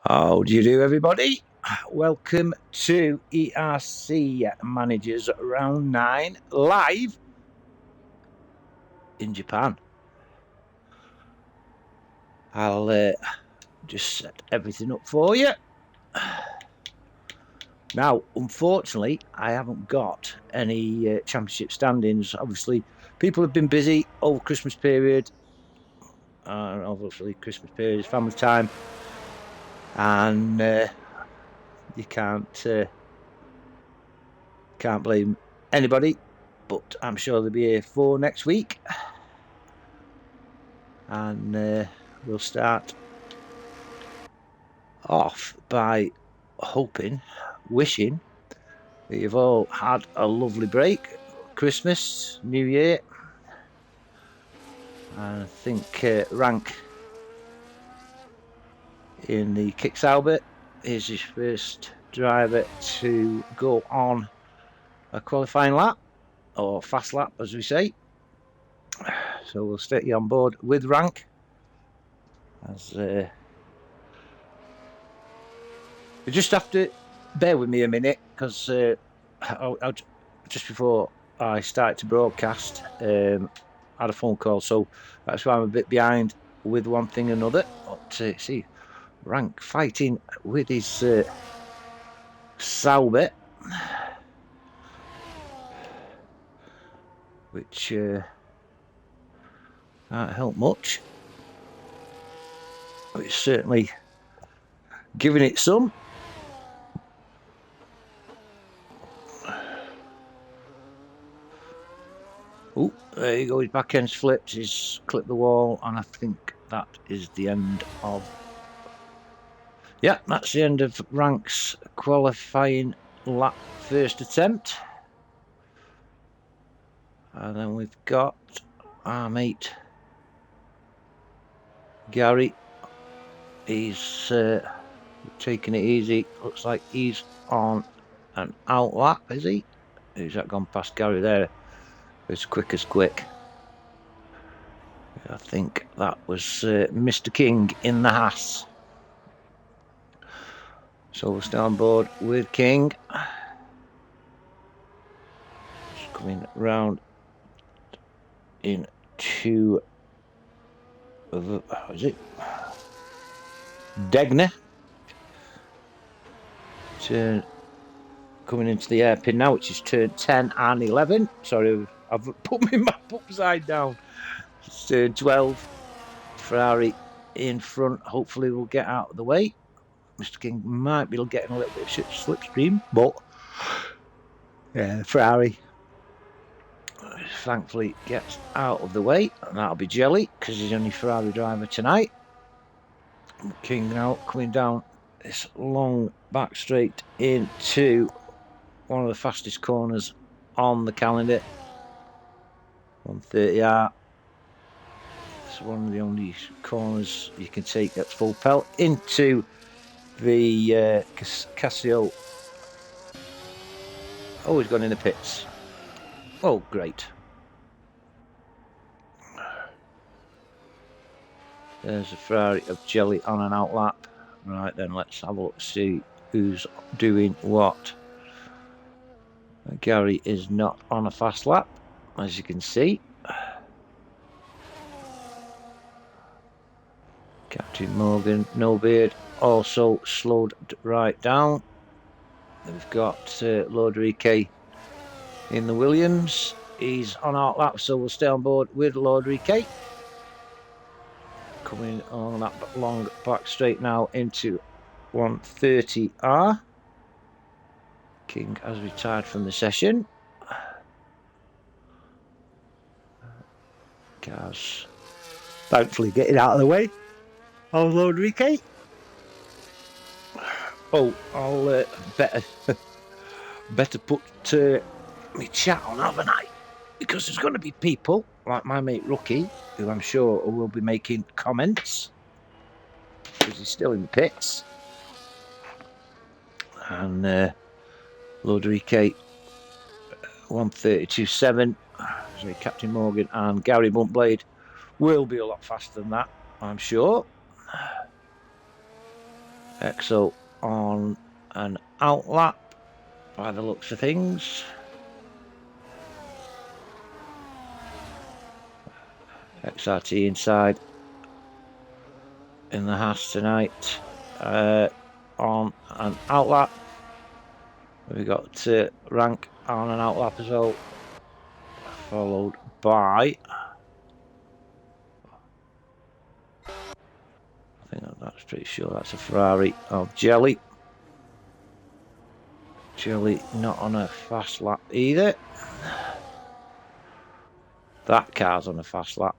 How do you do, everybody? Welcome to ERC Managers Round 9 live in Japan. I'll just set everything up for you. Now, unfortunately, I haven't got any championship standings. Obviously, people have been busy over Christmas period. Obviously, Christmas period is family time. And you can't blame anybody, but I'm sure they'll be here for next week, and we'll start off by wishing that you've all had a lovely break, Christmas, New Year. And I think Rank in the Kicksauber is his first driver to go on a qualifying lap, or fast lap as we say. So we'll stick you on board with Rank, as you just have to bear with me a minute, because just before I started to broadcast, I had a phone call, so that's why I'm a bit behind with one thing and another. But see, Rank fighting with his Sauber, which can't help much. But it's certainly giving it some. Oh, there you go, his back end's flipped, he's clipped the wall, and I think that is the end of... Yeah, that's the end of Rank's qualifying lap first attempt. And then we've got our mate Gary. He's taking it easy. Looks like he's on an out lap, is he? Who's that gone past Gary there? As quick as quick. I think that was Mr. King in the Haas. So we'll stay on board with King. Just coming round into is it Degner? Turn coming into the airpin now, which is turn 10 and 11. Sorry, I've put my map upside down. It's turn 12. Ferrari in front. Hopefully we'll get out of the way. Mr. King might be getting a little bit of slipstream, but Ferrari thankfully gets out of the way, and that'll be jelly because he's only Ferrari driver tonight. King now coming down this long back straight into one of the fastest corners on the calendar, 130R. It's one of the only corners you can take at full pelt into the Casio. Oh, he's gone in the pits. Oh, great. There's a Ferrari of jelly on an out lap. Right then, let's have a look, see who's doing what. Gary is not on a fast lap, as you can see. Captain Morgan, no beard, also slowed right down. We've got Lord Rike in the Williams. He's on out lap, so we'll stay on board with Lord Rike. Coming on that long back straight now into 130R. King has retired from the session. Cars thankfully getting out of the way. Oh, Lord Rike. Oh, I'll better put my chat on, haven't I? Because there's going to be people like my mate Rookie, who I'm sure will be making comments, because he's still in the pits. And Lord Rike 132.7. So Captain Morgan and Gary Buntblade will be a lot faster than that, I'm sure. EXO on an out lap by the looks of things. XRT inside in the Haas tonight on an out lap. We've got Rank on an out lap as well, followed by, I think that's pretty sure that's a Ferrari of Jelly. Jelly not on a fast lap either. That car's on a fast lap.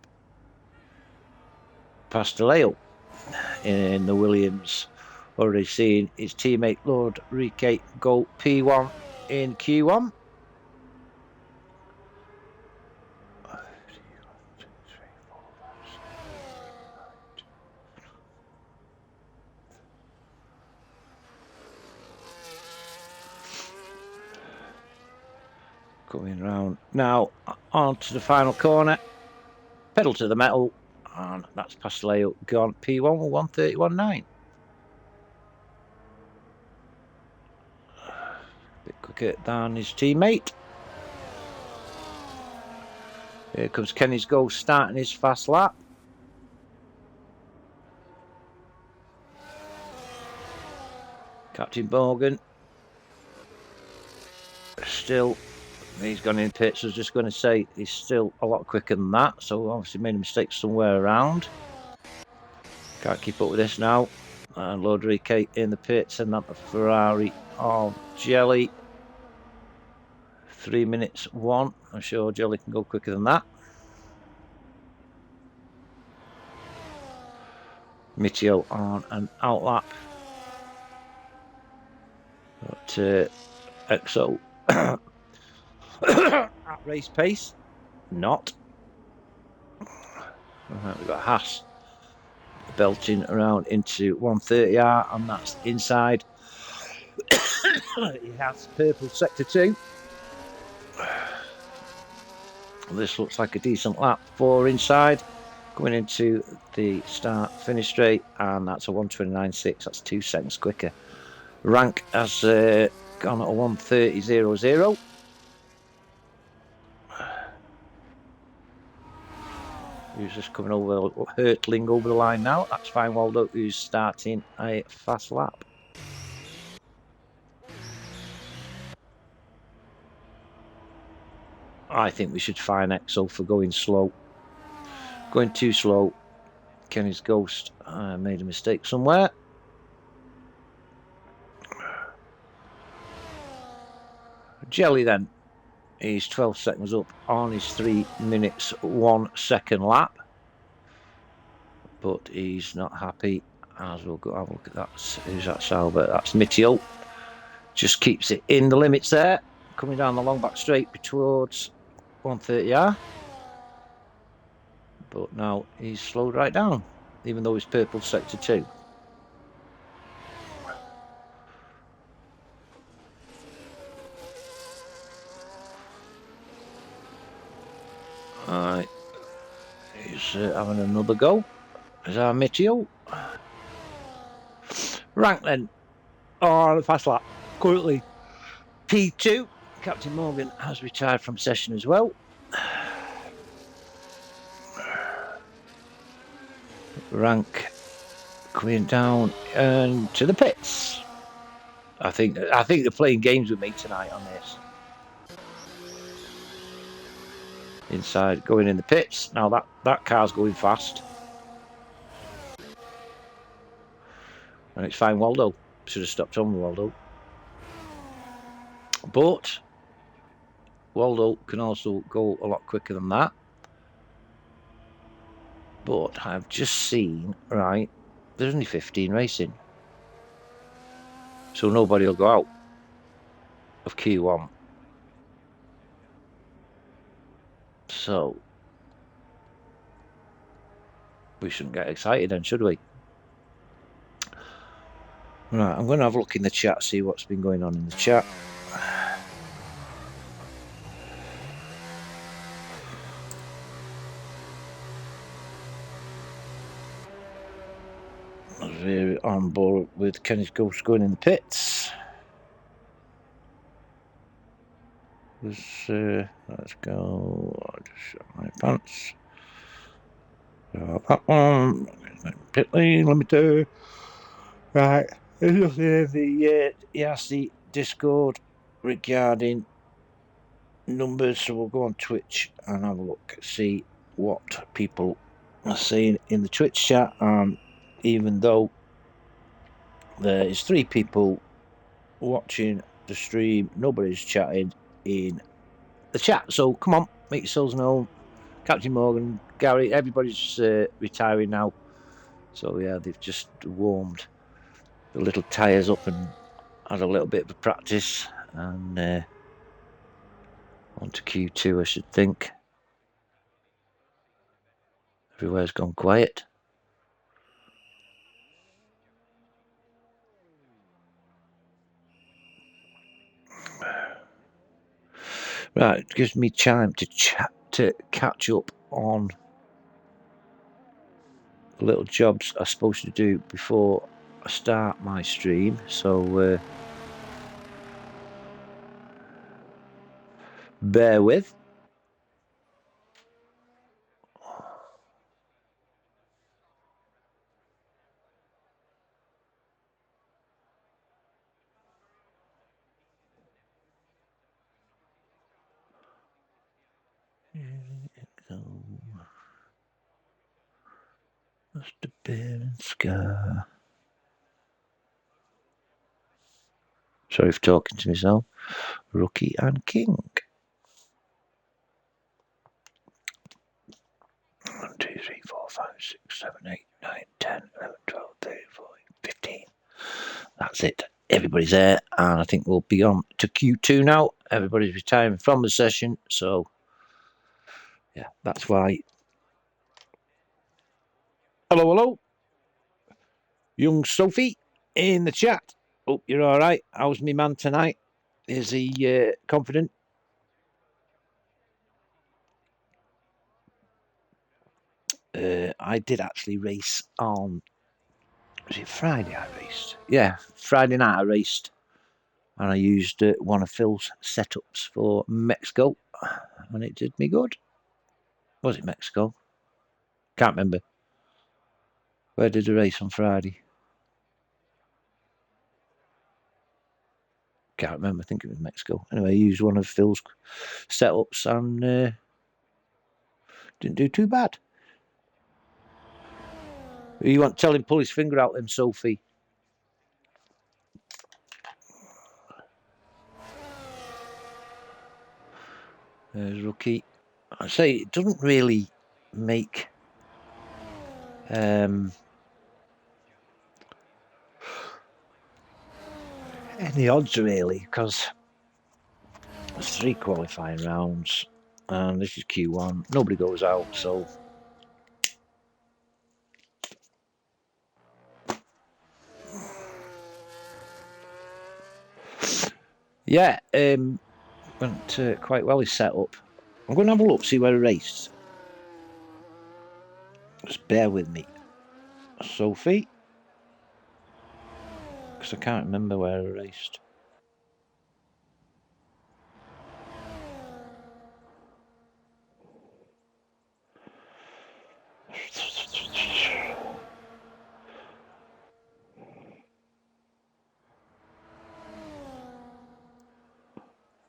Pasteleo in the Williams. Already seen his teammate Lord Rique go P1 in Q1. Coming round now on to the final corner. Pedal to the metal, and that's Pasteleo gone P1 with 1:31.9. Bit quicker than his teammate. Here comes Kenny's Ghost starting his fast lap. Captain Morgan still, he's gone in pits. I was just going to say he's still a lot quicker than that, so obviously made a mistake somewhere around. Can't keep up with this now. And Lord Rique in the pits, and that the Ferrari of Jelly. 3 minutes 1. I'm sure Jelly can go quicker than that. Mitio on an out lap. But EXO at race pace, not. We've got Haas belching around into 130R, and that's inside. He has purple sector 2. This looks like a decent lap for inside. Going into the start finish straight, and that's a 1:29.6. That's 2 seconds quicker. Rank has gone at a 1:30.00. Who's just coming over, hurtling over the line now. That's fine. Waldo, who's starting a fast lap. I think we should fine EXO for going slow. Going too slow. Kenny's Ghost made a mistake somewhere. Jelly then. He's 12 seconds up on his 3 minutes 1 second lap. But he's not happy. As we'll go have a look at that. Who's that, Salbert? That's Mitio. Just keeps it in the limits there. Coming down the long back straight towards 130R. But now he's slowed right down, even though he's purple sector 2. Alright, he's having another go. Is our Mitio. Rank then on the fast lap. Currently P2. Captain Morgan has retired from session as well. Rank coming down and to the pits. I think they're playing games with me tonight on this. Inside, going in the pits. Now that car's going fast. And it's fine, Waldo. Should have stopped on Waldo. But Waldo can also go a lot quicker than that. But I've just seen, right, there's only 15 racing. So nobody will go out of Q1. So we shouldn't get excited then, should we? Right, I'm going to have a look in the chat, see what's been going on in the chat. We're on board with Kenny's Ghost going in the pits. Let's go. I'll just shut my pants. That one. Pit lane limiter. Right. There's nothing in the ERC Discord regarding numbers, so we'll go on Twitch and have a look, see what people are saying in the Twitch chat. Even though there is 3 people watching the stream, nobody's chatting in the chat. So come on, make yourselves known. Captain Morgan, Gary, everybody's retiring now. So yeah, they've just warmed the little tyres up and had a little bit of a practice, and on to Q2, I should think. Everywhere's gone quiet. Right, it gives me time to catch up on the little jobs I'm supposed to do before I start my stream. So bear with. Mr. Bear and Scar. Sorry for talking to myself. Rookie and King. 1, 2, 3, 4, 5, 6, 7, 8, 9, 10, 11, 12, 13, 14, 15. That's it. Everybody's there, and I think we'll be on to Q2 now. Everybody's retiring from the session, so yeah, that's why. Hello, hello. Young Sophie in the chat. Hope you're all right. How's me man tonight? Is he confident? I did actually race on. Was it Friday? I raced. Yeah, Friday night I raced, and I used one of Phil's setups for Mexico, and it did me good. Was it Mexico? Can't remember. Where did I race on Friday? Can't remember. I think it was Mexico. Anyway, I used one of Phil's setups and didn't do too bad. You want to tell him pull his finger out then, Sophie? There's Rookie. I say it doesn't really make any odds really, because there's 3 qualifying rounds and this is Q1. Nobody goes out, so yeah, went quite well his setup. I'm going to have a look, see where I raced. Just bear with me, Sophie, because I can't remember where I raced.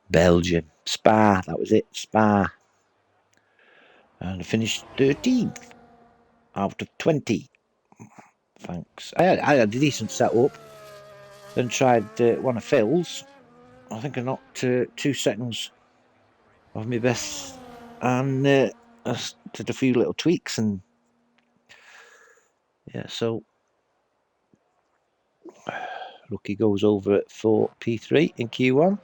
Belgium, Spa, that was it, Spa. And I finished 13th out of 20. Thanks. I had a decent setup. Then tried one of Phil's. I think I knocked 2 seconds of my best, and I did a few little tweaks, and yeah, so Rookie goes over at 4 P3 in Q1.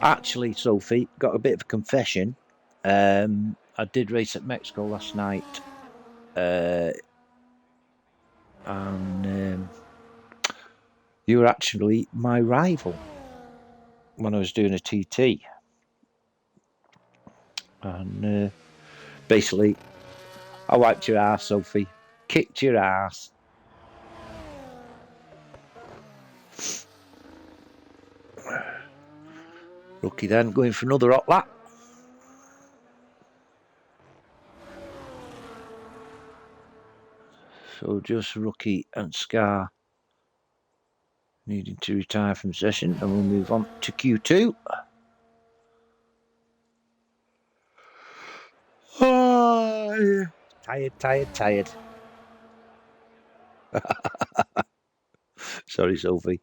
Actually, Sophie, got a bit of a confession. I did race at Mexico last night, and you were actually my rival when I was doing a TT. And basically, I wiped your ass, Sophie. Kicked your ass. Rookie then going for another hot lap. So just Rookie and Scar needing to retire from session, and we'll move on to Q2. Oh, tired. Sorry, Sophie.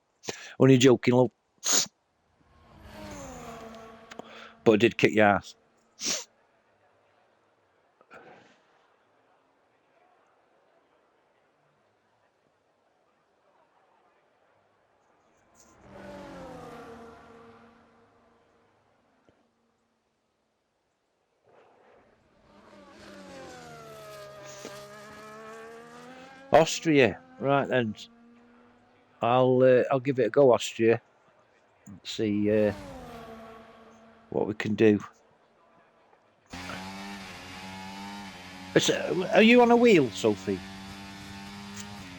Only joking, love. But I did kick your ass. Austria, right then. I'll give it a go, Austria. Let's see what we can do. Are you on a wheel, Sophie?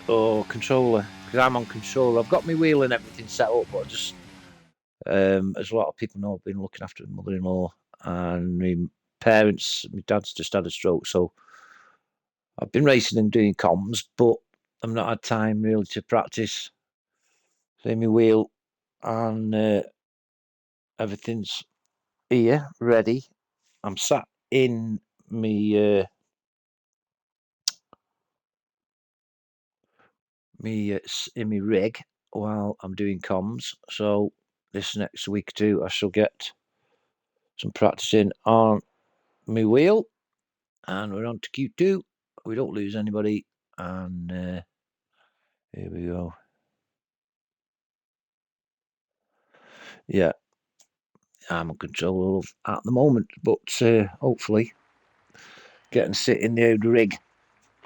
Or controller? Because I'm on controller. I've got my wheel and everything set up, but just as a lot of people know, I've been looking after my mother-in-law and my parents. My dad's just had a stroke, so I've been racing and doing comms, but I've not had time really to practice. So my wheel and everything's here, ready. I'm sat in me in my rig while I'm doing comms. So this next week or two, I shall get some practicing on my wheel, and we're on to Q2. We don't lose anybody, and here we go. Yeah, I'm on control at the moment, but hopefully get and sit in the rig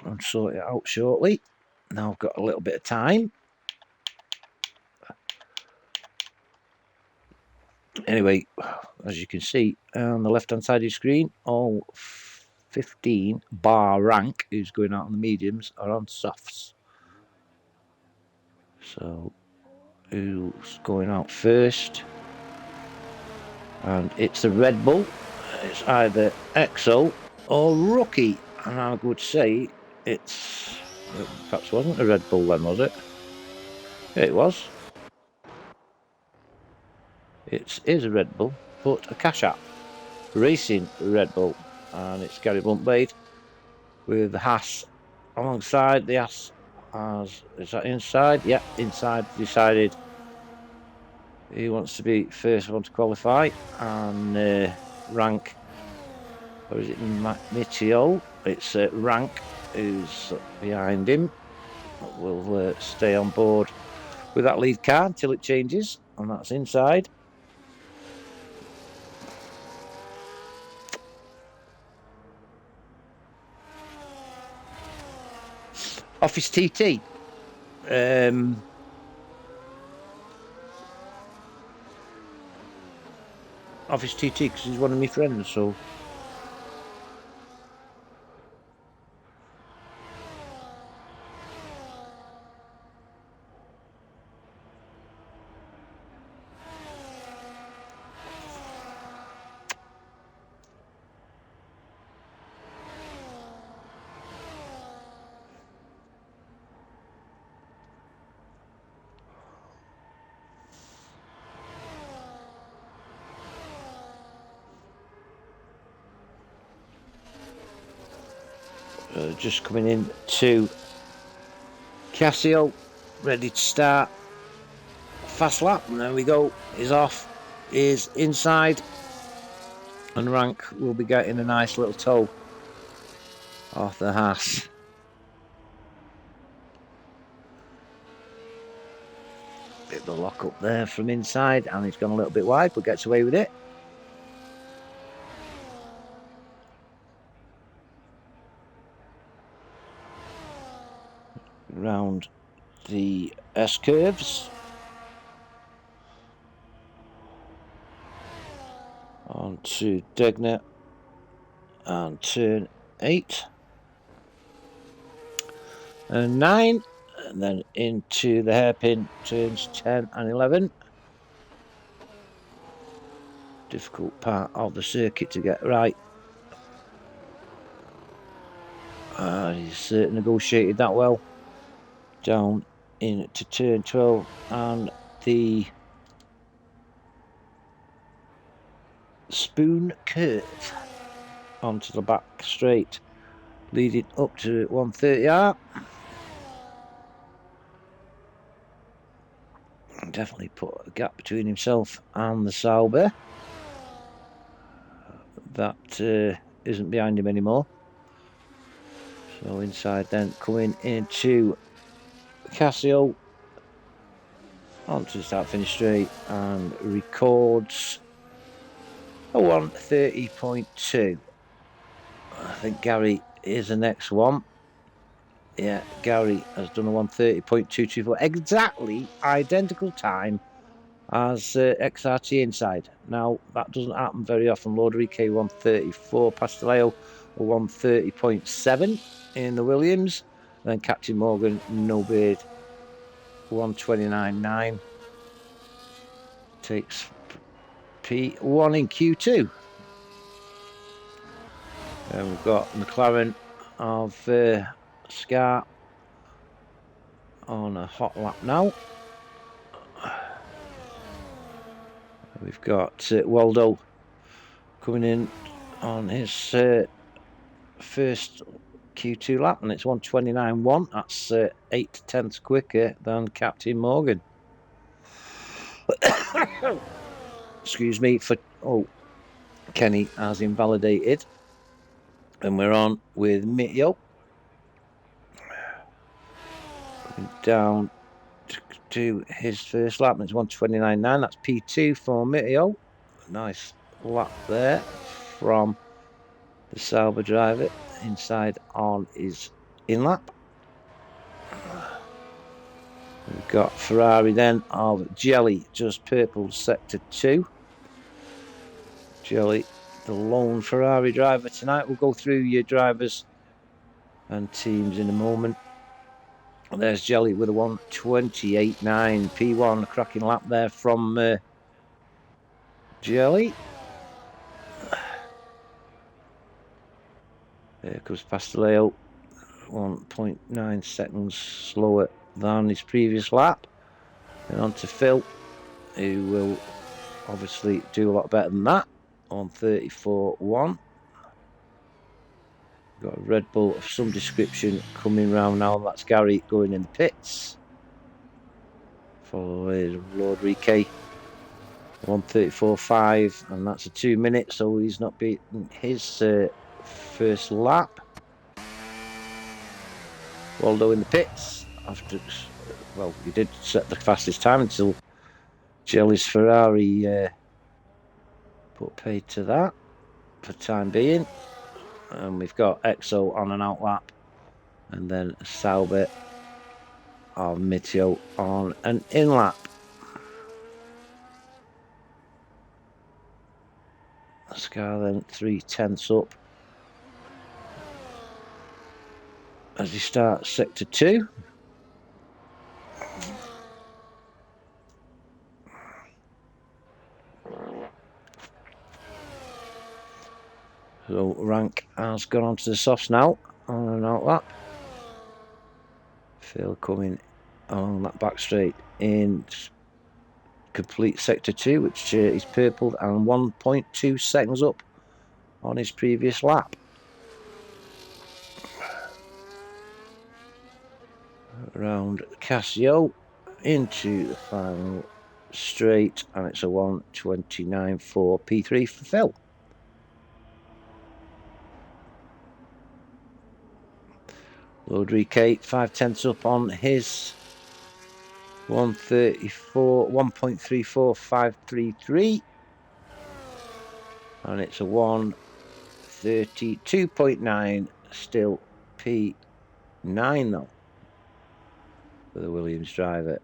and sort it out shortly. Now I've got a little bit of time. Anyway, as you can see on the left hand side of your screen, all 15 bar rank who's going out on the mediums are on softs. So who's going out first? And it's the Red Bull. It's either EXO or Rookie, and I would say it's perhaps wasn't a Red Bull then, was it? Yeah, it was. It is a Red Bull, but a Cash App Racing Red Bull, and it's Gary Bluntblade with the Haas alongside. The Haas is that inside? Yeah, inside. Decided he wants to be first one to qualify and rank. Or is it Mitchell? It's Rank who's behind him. We'll stay on board with that lead car until it changes, and that's inside. Office TT. Office TT, because he's one of my friends, so. Just coming in to Casio, ready to start. Fast lap, and there we go. Is off, is inside, and Rank will be getting a nice little toe off the Haas. Bit of a lock up there from inside, and he's gone a little bit wide, but gets away with it. Round the S curves. On to Degner and turn 8 and 9, and then into the hairpin turns 10 and 11. Difficult part of the circuit to get right. He's negotiated that well. Down into turn 12 and the spoon curve onto the back straight, leading up to 130R. Definitely put a gap between himself and the Sauber. That isn't behind him anymore. So inside then, coming into Casio onto the start finish straight and records a 130.2. I think Gary is the next one. Yeah, Gary has done a 130.224, exactly identical time as XRT inside. Now that doesn't happen very often. Lodrique 134, Pasteleo 130.7 in the Williams, then Captain Morgan no beard 129.9 takes P1 in Q2. And we've got McLaren of Scar on a hot lap now. We've got Waldo coming in on his first Q2 lap, and it's 129.1. That's 8/10 quicker than Captain Morgan. Excuse me for Kenny has invalidated, and we're on with Mitio coming down to his first lap, and it's 129.9. That's P2 for Mitio. Nice lap there from the Sauber driver inside on his in lap. We've got Ferrari then of Jelly, just purple sector 2. Jelly, the lone Ferrari driver tonight. We'll go through your drivers and teams in a moment. And there's Jelly with a 128.9 P1, a cracking lap there from Jelly. There comes Pasteleo, 1.9 seconds slower than his previous lap. And on to Phil, who will obviously do a lot better than that, on 34.1. Got a Red Bull of some description coming round now. That's Gary going in the pits. Followed Lord Rique, 134.5, and that's a 2 minute, so he's not beaten his first lap. Waldo in the pits after, well, he did set the fastest time until Jelly's Ferrari put paid to that for the time being. And we've got EXO on an out lap, and then Sauber of Mitio on an in lap. Scar then 3/10 up as he starts sector 2. So Rank has gone on to the softs now on an out lap. Phil coming along that back straight in complete sector 2, which is purpled, and 1.2 seconds up on his previous lap. Around Casio into the final straight, and it's a 129.4 P3 for Phil. Lodrique 5/10 up on his 1.34533, and it's a 132.9, still P9 though for the Williams driver.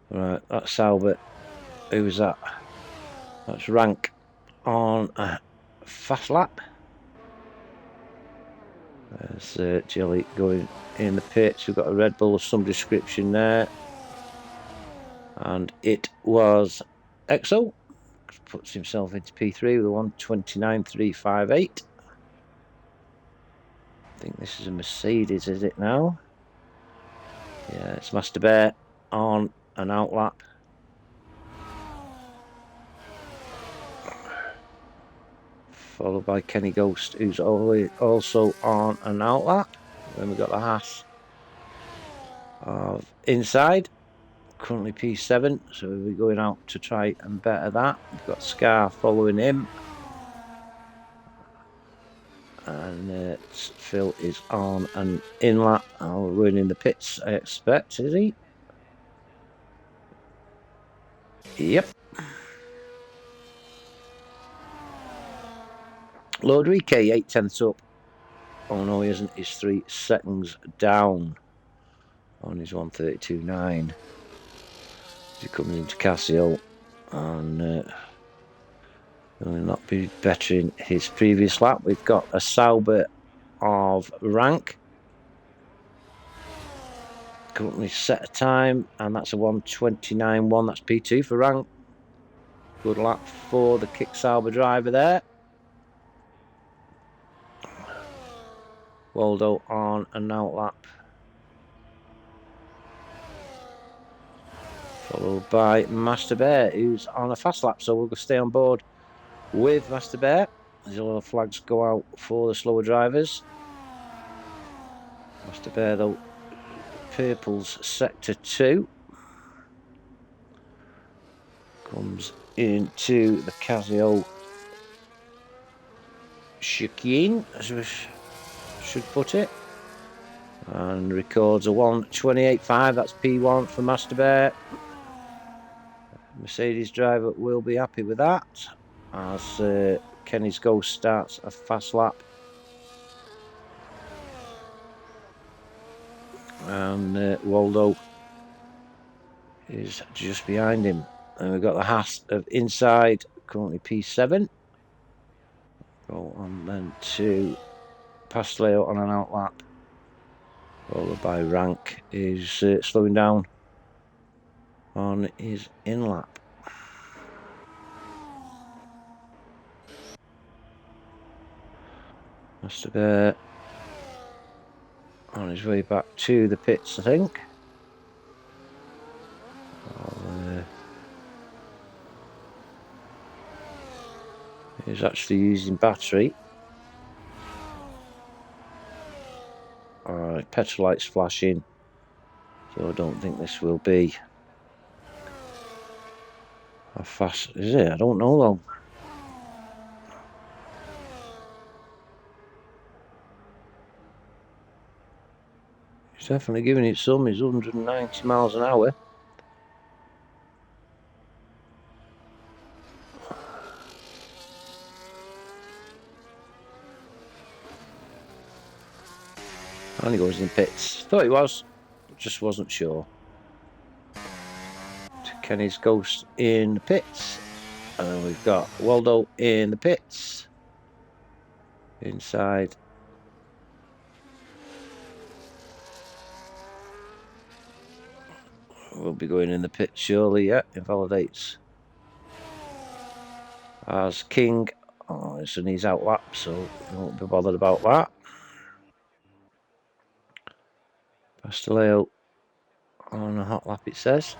Right, that's Sauber. Who was that? That's Rank on a fast lap. There's Jelly going in the pits. We've got a Red Bull of some description there. And it was Exo. Puts himself into P3 with a 1:29.358. I think this is a Mercedes, is it now? Yeah, it's Master Bear on an outlap. Followed by Kenny Ghost, who's also on an outlap. Then we've got the Haas of Inside, currently P7, so we're going out to try and better that. We've got Scar following him. And Phil is on an in-lap. Oh, we're going in the pits, I expect, is he? Yep. Lord K, 8/10 up. Oh no, he isn't. He's 3 seconds down on his 1:32.9. He's coming into Casio and will not be bettering his previous lap. We've got a Sauber of Rank. Currently set a time, and that's a 1:29.1. That's P2 for Rank. Good lap for the Kick Sauber driver there. Waldo on an outlap. Followed by Master Bear, who's on a fast lap. So we'll stay on board with Master Bear. These little flags go out for the slower drivers. Master Bear, though, Purple's sector 2. Comes into the Casio chicane, as we should put it. And records a 1:28.5. That's P1 for Master Bear. Mercedes driver will be happy with that, as Kenny's Ghost starts a fast lap. And Waldo is just behind him. And we've got the Haas of Inside, currently P7. Go on then to Pasteleo on an outlap. Followed by Rank is slowing down on his in-lap. Master Bear on his way back to the pits, I think. He's actually using battery. Alright, petrol lights flashing, so I don't think this will be. How fast is it? I don't know though. He's definitely giving it some. He's 190 miles an hour. And he goes in the pits. Thought he was, just wasn't sure. Kenny's Ghost in the pits. And we've got Waldo in the pits. Inside. We'll be going in the pits surely, yeah. Invalidates. As King. Oh, it's an ease out lap, so we won't be bothered about that. Pasteleo on a hot lap, it says.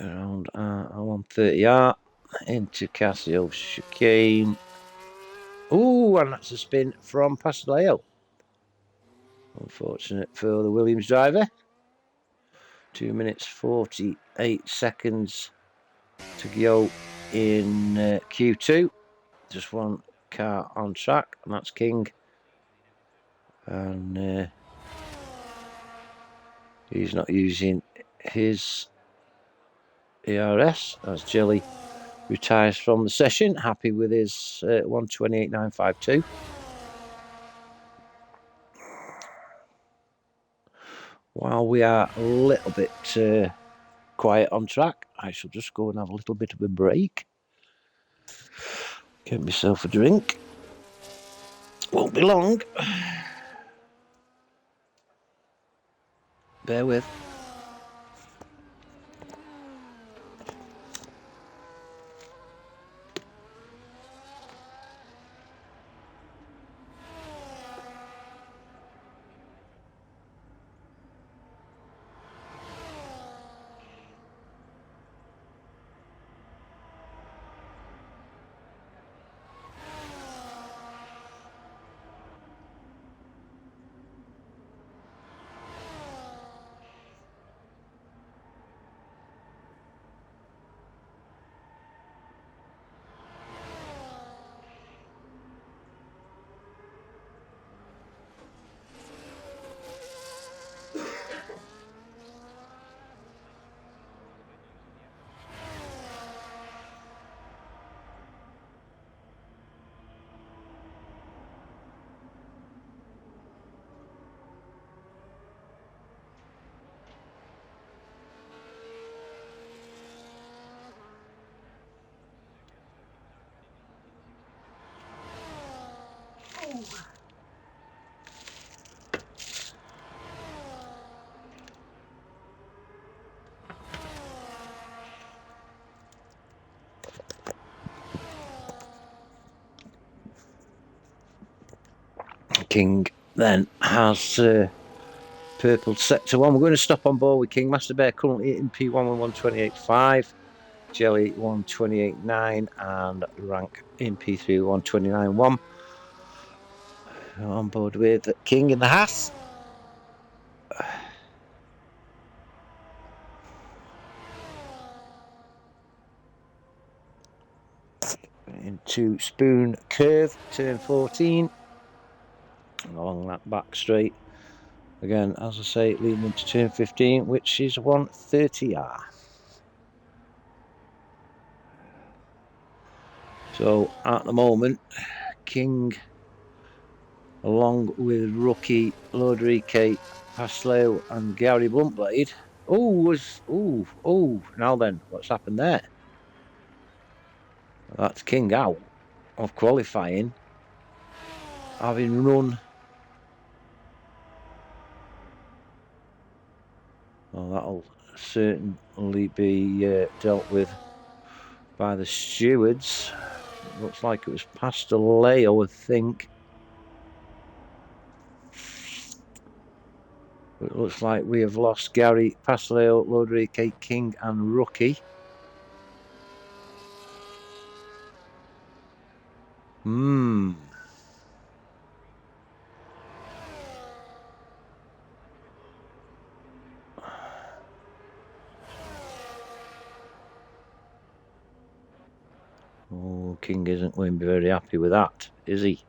Around 130R into Casio chicane. Ooh, and that's a spin from Pasteleo. Unfortunate for the Williams driver. 2 minutes 48 seconds to go in Q2. Just one car on track, and that's King. And he's not using his ERS as Jelly retires from the session, happy with his 1:28.952. While we are a little bit quiet on track, I shall just go and have a little bit of a break. Get myself a drink. Won't be long. Bear with. King then has purple sector 1. We're going to stop on board with King. Master Bear currently in P1 with 128.5, Jelly 128.9, and Rank in P3 129.1. On board with King in the Haas. Into Spoon Curve, turn 14. Along that back straight. Again, as I say, leading into turn 15, which is 130R. So at the moment, King, along with Rookie, Lodrike, Pasleo, and Gary Bluntblade. Now then, what's happened there? That's King out of qualifying, having run. Well, that'll certainly be dealt with by the stewards. Looks like it was Pasteleo, I think. It looks like we have lost Gary, Pasteleo, Lodrike, King, and Rookie. Oh, King isn't going to be very happy with that, is he?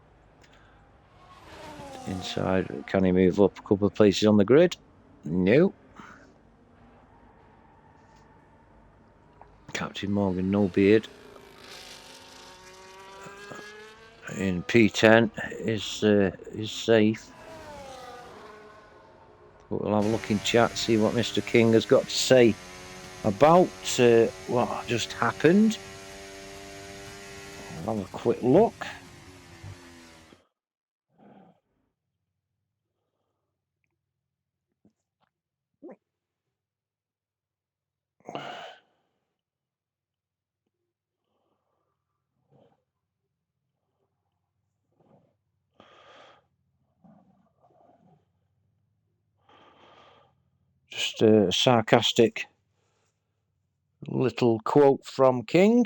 Inside, can he move up a couple of places on the grid? No. Captain Morgan, no beard. In P10 is safe. But we'll have a look in chat, see what Mr. King has got to say about what just happened. I'll have a quick look. Just a sarcastic little quote from King.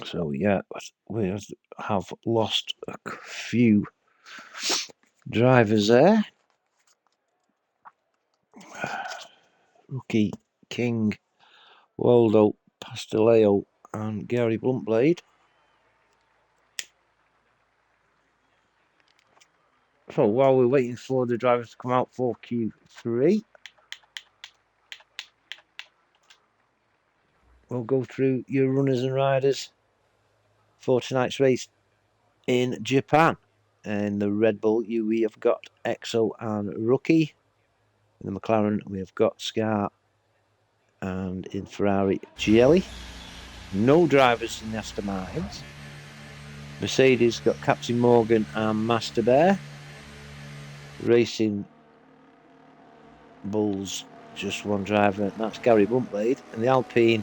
So yeah, we have lost a few drivers there. Rookie, King, Waldo, Pasteleo, and Gary Bluntblade. So while we're waiting for the drivers to come out for Q3, we'll go through your runners and riders for tonight's race in Japan. In the Red Bull, we have got Exo and Rookie. In the McLaren, we have got Scar, and in Ferrari, Jelly. No drivers in the Aston Martins. Mercedes got Captain Morgan and Master Bear. Racing Bulls, just one driver, that's Gary Buntblade. And the Alpine,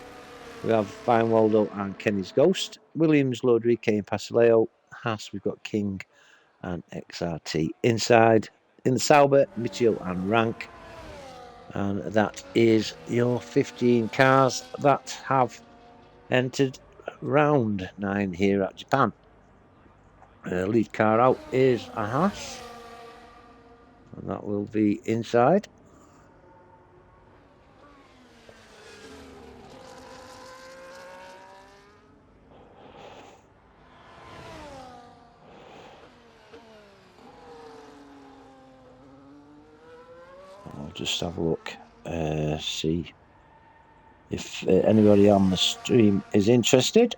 we have Fine Waldo and Kenny's Ghost. Williams, Lodrique and Pasileo. Haas, we've got King and XRT. Inside, in the Sauber, Mitchell and Rank. And that is your 15 cars that have entered round 9 here at Japan. Lead car out is a Haas, and that will be inside. I'll just have a look, see if anybody on the stream is interested.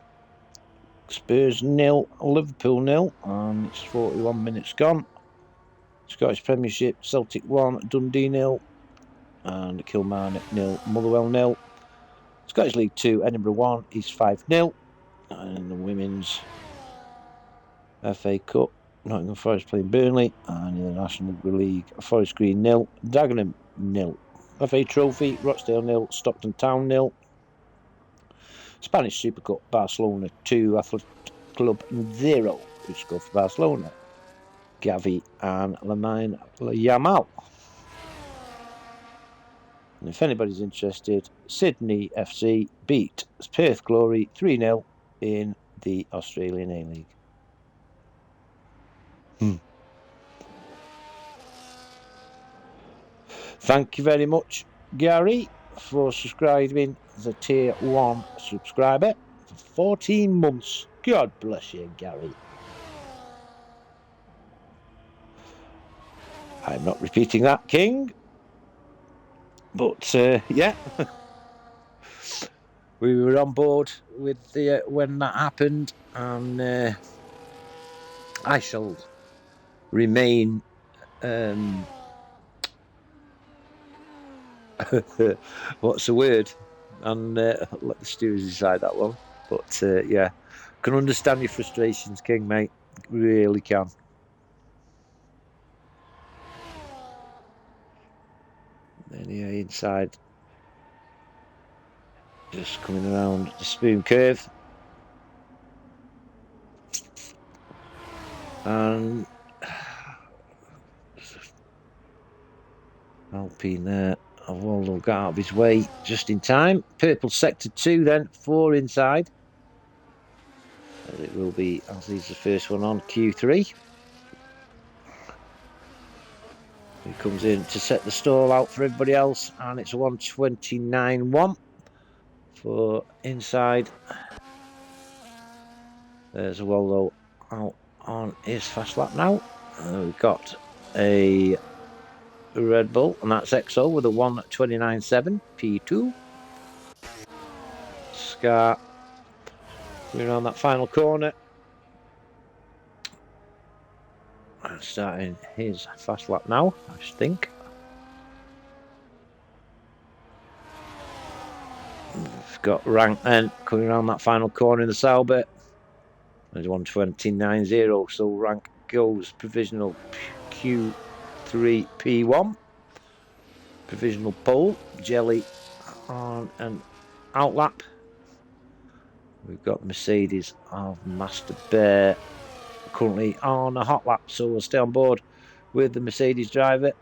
Spurs 0, Liverpool 0, and it's 41 minutes gone. Scottish Premiership, Celtic 1, Dundee 0, and Kilmarnock 0, Motherwell 0. Scottish League 2, Edinburgh 1 is 5-0. And the Women's FA Cup, Nottingham Forest playing Burnley, and in the National League, Forest Green 0, Dagenham 0. FA Trophy, Rochdale 0, Stockton Town 0. Spanish Super Cup, Barcelona 2, Athletic Club 0, who scored for Barcelona. Gavi and Lamine Yamal. And if anybody's interested, Sydney FC beat Perth Glory 3-0 in the Australian A-League. Thank you very much, Gary, for subscribing as a Tier 1 subscriber for 14 months. God bless you, Gary. I'm not repeating that, King. But, yeah. We were on board with when that happened, and I shall remain what's the word? And let the stewards decide that one. But yeah, can understand your frustrations, King, mate. Really can. Then yeah, inside, just coming around the spoon curve, and Alpine there. Waldo got out of his way just in time. Purple sector 2 then, 4 inside. As it will be, as he's the first one on, Q3. He comes in to set the stall out for everybody else, and it's a 1:29.1 for inside. There's a Waldo out on his fast lap now. We've got a Red Bull, and that's Exo with a 1:29.7 P2. Scar going around that final corner, and starting his fast lap now, I think. We've got Rank then coming around that final corner in the Sauber. There's 1:29.0, so Rank goes provisional Q3 P1. Provisional pole, Jelly on an outlap. We've got Mercedes of Master Bear currently on a hot lap, so we'll stay on board with the Mercedes driver.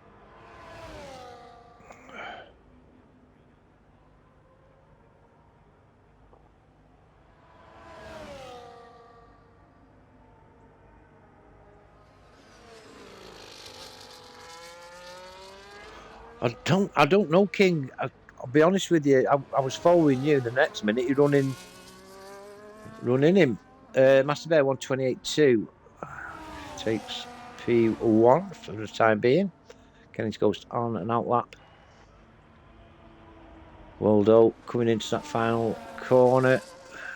I don't know, King. I'll be honest with you. I was following you. The next minute you're running him. Master Bear 1:28.2 takes P1 for the time being. Kenny's Ghost on an outlap. Waldo coming into that final corner.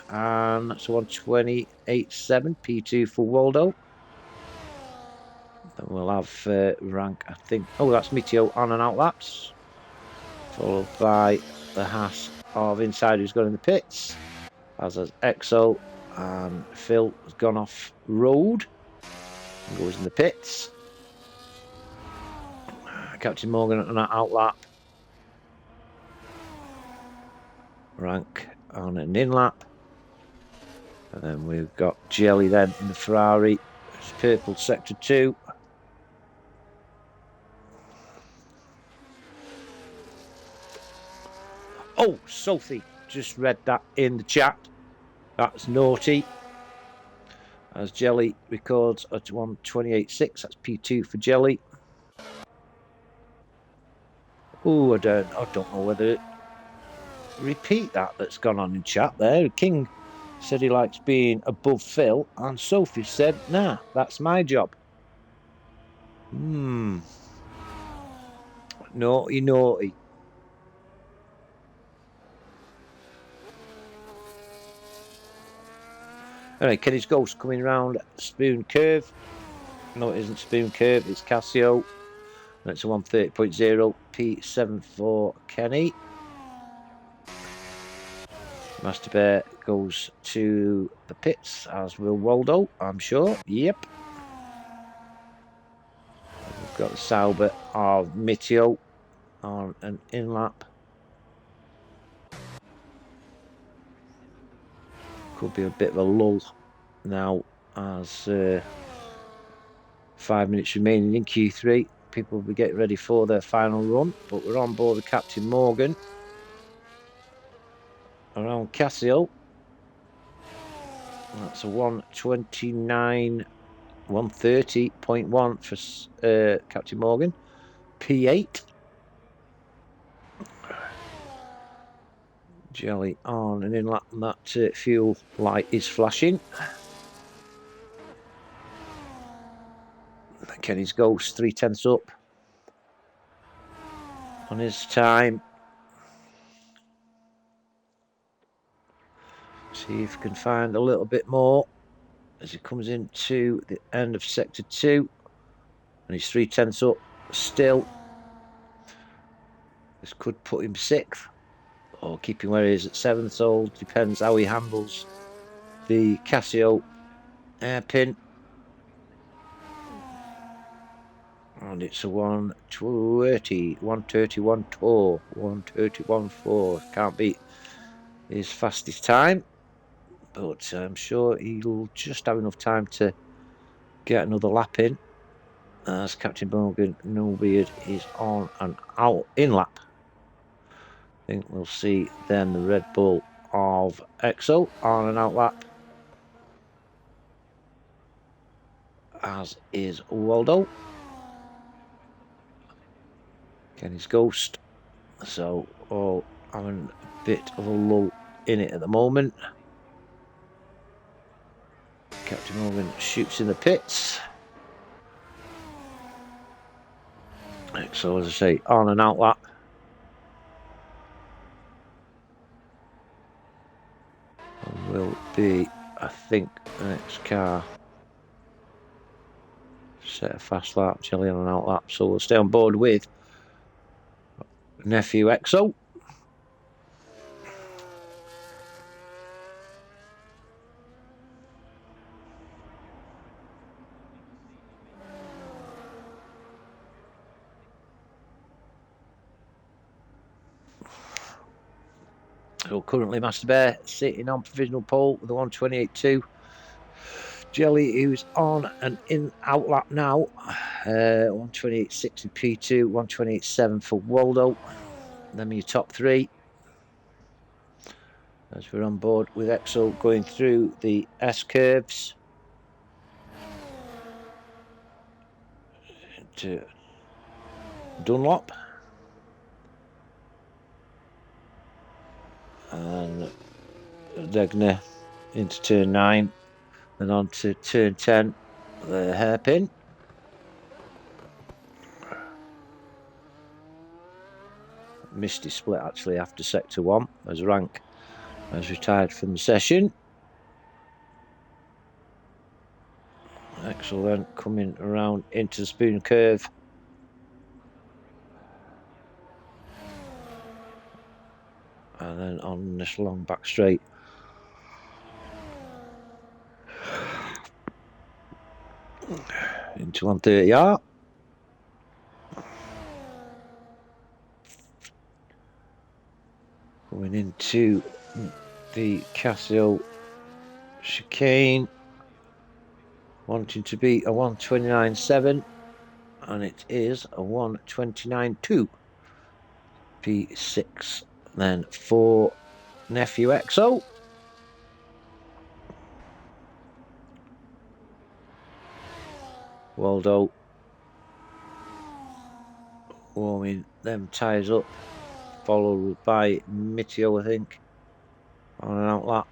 and that's 128.7 P2 for Waldo. Then we'll have rank, I think. Oh, that's Meteo on and out laps, followed by the Haas of Inside, who's gone in the pits, as has Exo, and Phil has gone off road and goes in the pits. Captain Morgan on an out lap, rank on an in lap, and then we've got Jelly then in the Ferrari. It's purple sector 2. Oh, Sophie just read that in the chat. That's naughty. As Jelly records at 128.6. That's P2 for Jelly. Oh, I don't know whether repeat that's gone on in chat there. King said he likes being above Phil, and Sophie said, nah, that's my job. Naughty, naughty. Anyway, Kenny's Ghost coming round Spoon Curve. No, it isn't Spoon Curve, it's Casio. And it's a 130.0 P7 for Kenny. Master Bear goes to the pits, as will Waldo, I'm sure. Yep. We've got the Sauber of Meteo on an in lap. Could be a bit of a lull now, as 5 minutes remaining in Q3. People will be getting ready for their final run, but we're on board with Captain Morgan around Casio. That's a 130.1 for Captain Morgan. P8. Jelly on an in lap, and that fuel light is flashing. Kenny's Ghost 3/10 up on his time. See if we can find a little bit more as he comes into the end of sector 2, and he's 3/10 up still. This could put him 6th or keep him where he is at 7th, so depends how he handles the Casio hairpin. And it's a 131.4. Can't beat his fastest time, but I'm sure he'll just have enough time to get another lap in, as Captain Morgan Nobeard is on an out in lap. I think we'll see then the Red Bull of Exo on an out lap, as is Waldo. Kenny's Ghost. So all having a bit of a lull in it at the moment. Captain Morgan shoots in the pits. So as I say, on and out lap. And will be, I think, the next car. Set a fast lap, Jelly on an out lap. So we'll stay on board with Nephew Exo. So currently Master Bear sitting on provisional pole with a 128.2. Jelly, who's on an in-out lap now, 128.6 in P2, 128.7 for Waldo. Them are your top 3. As we're on board with Exo going through the S-curves. To Dunlop. And Degner into turn 9. And on to turn 10, the hairpin. Misty split actually after sector 1 as rank has retired from the session. Axel then coming around into the spoon curve. And then on this long back straight. Into 130R. Going into the Casio chicane. Wanting to be a 129.7. And it is a 129.2. P6. Then for nephew XO. Waldo warming them tyres up, followed by Mitio, I think, on an outlap.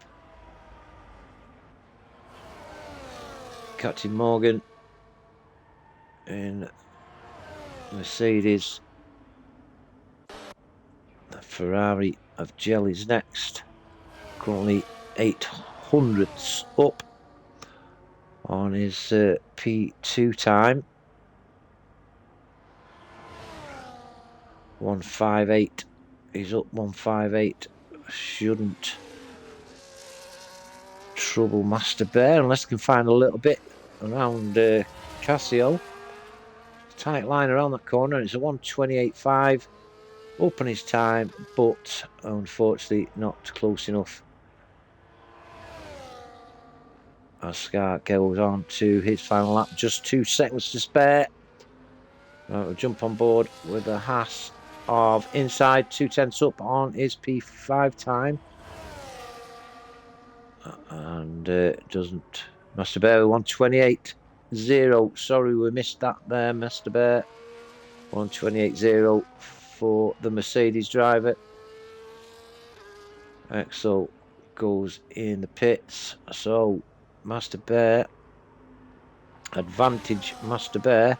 Captain Morgan in Mercedes. The Ferrari of Jelly's next. Currently 800ths up on his P2 time. 158. He's up 158. Shouldn't trouble Master Bear unless he can find a little bit around Casio. Tight line around that corner. It's a 128.5. Up on his time, but unfortunately not close enough. As Scar goes on to his final lap, just 2 seconds to spare. We'll jump on board with a Haas of inside 2/10 up on his P5 time. And doesn't. Master Bear 128.0. Sorry, we missed that there, Master Bear. 128.0 for the Mercedes driver. Axel goes in the pits. So Master Bear, advantage Master Bear.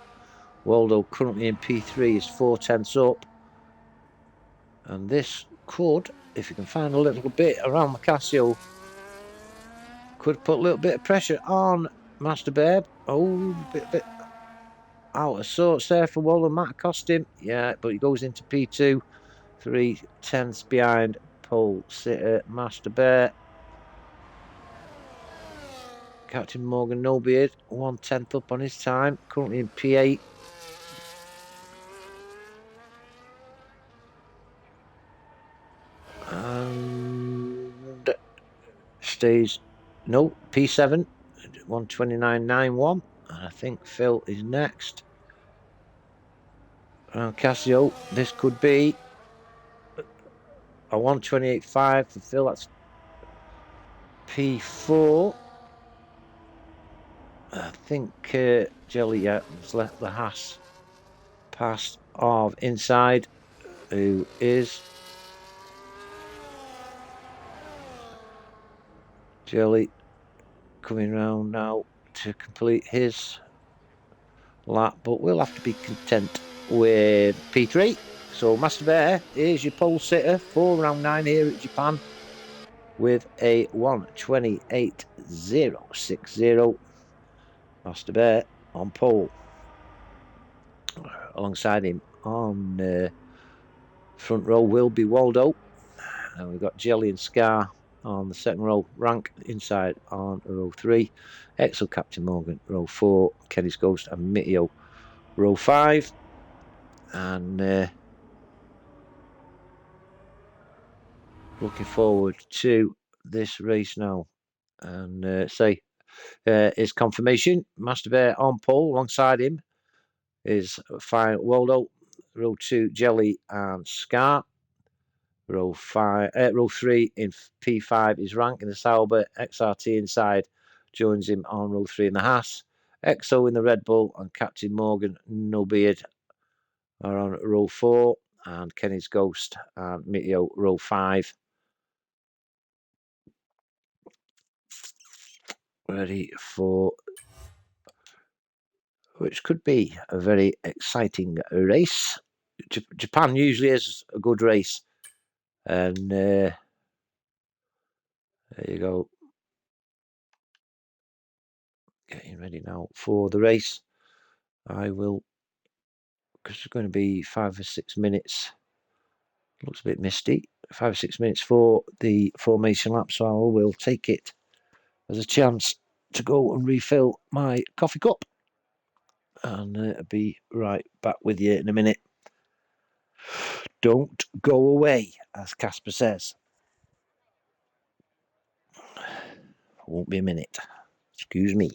Waldo currently in P3 is 4/10 up. And this could, if you can find a little bit around the Casio, could put a little bit of pressure on Master Bear. Oh, bit out of sorts there for Waldo. Might cost him. Yeah, but he goes into P2. 3/10 behind pole sitter Master Bear. Captain Morgan No Beard 1/10 up on his time. Currently in P8. And stays no P7 129.91. And I think Phil is next. Around Casio, this could be a 128.5 for Phil. That's P4. I think Jelly has left the Haas past of inside, who is Jelly coming round now to complete his lap, but we'll have to be content with P3. So Master Bear is your pole sitter for round 9 here at Japan with a 128.060. Master Bear on pole. Alongside him on front row will be Waldo. And we've got Jelly and Scar on the second row. Rank inside on row 3. Exo Captain Morgan, row 4. Kenny's Ghost and Mitio, row 5. And looking forward to this race now. And his confirmation. Master Bear on pole. Alongside him is fine Waldo. Row 2, Jelly and Scar. Row 3 in P5 is Rank in the Sauber. XRT inside joins him on row 3 in the Haas. XO in the Red Bull and Captain Morgan No Beard are on row 4, and Kenny's Ghost and Mitio row 5. Ready for which could be a very exciting race. Japan usually is a good race, and There you go. Getting ready now for the race. I will, because it's going to be 5 or 6 minutes. Looks a bit misty. 5 or 6 minutes for the formation lap, so I will take it as a chance to go and refill my coffee cup. And I'll be right back with you in a minute. Don't go away, as Casper says. Won't be a minute. Excuse me.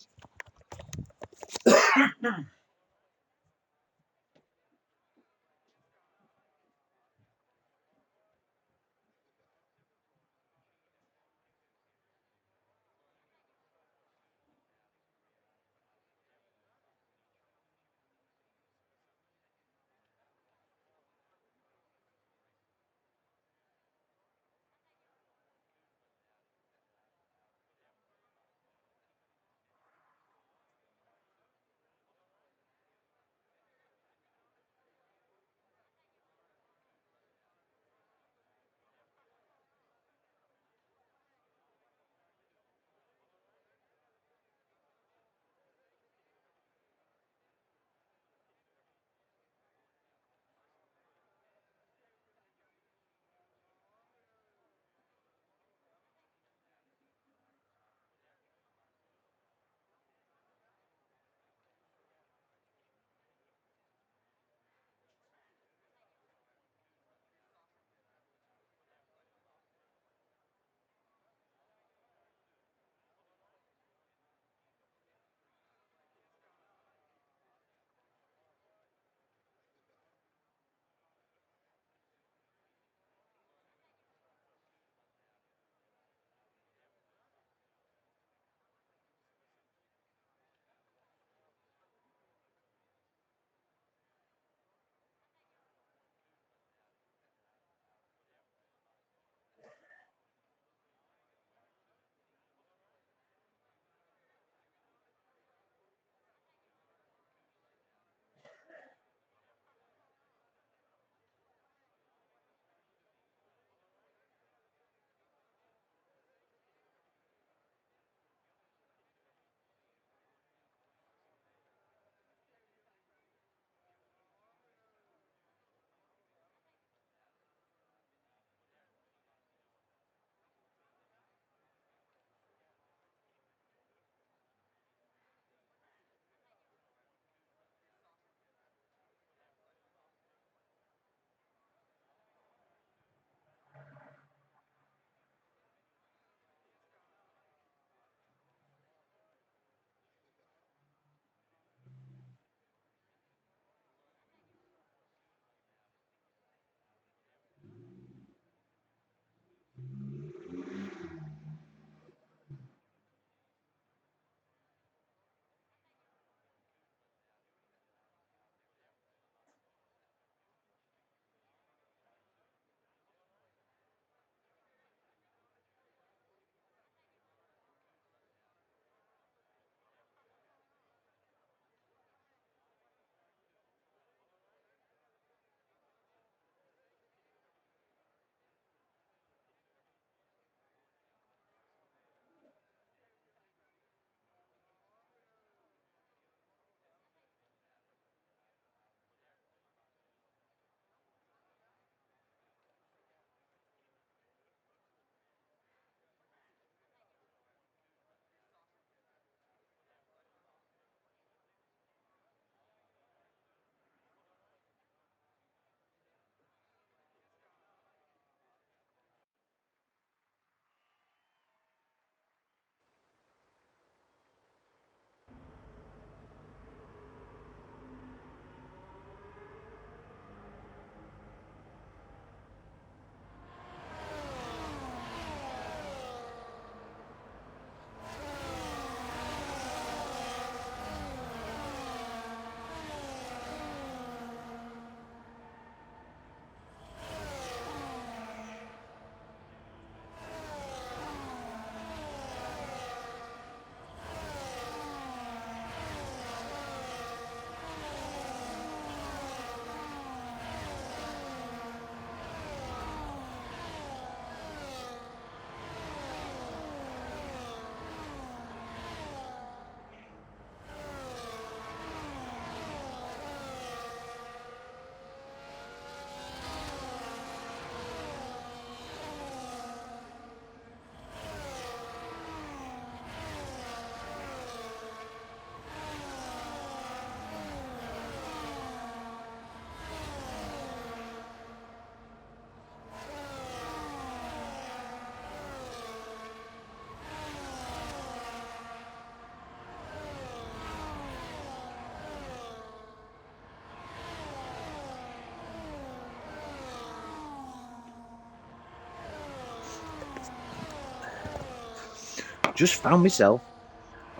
just found myself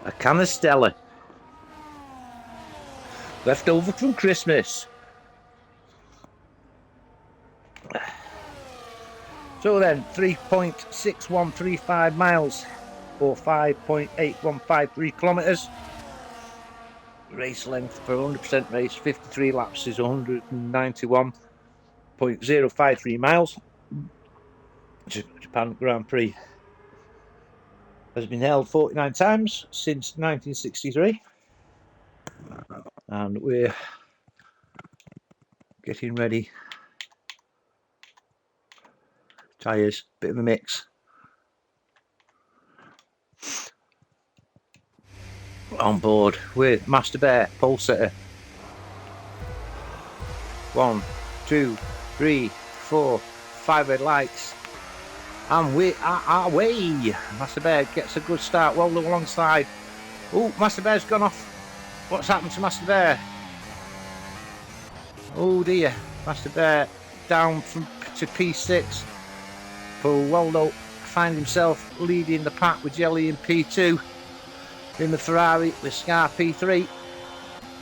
a can of Stella. Left over from Christmas. So then, 3.6135 miles, or 5.8153 kilometres. Race length for 100% race, 53 laps is 191.053 miles. Japan Grand Prix has been held 49 times since 1963. And we're getting ready. Tyres, bit of a mix. On board with Master Bear, pole setter. 1, 2, 3, 4, 5 red lights. And we are away. Master Bear gets a good start. Well alongside. Oh, Master Bear's gone off. What's happened to Master Bear? Oh dear. Master Bear down to P6. For Waldo find himself leading the pack with Jelly in P2. In the Ferrari with Scar P3.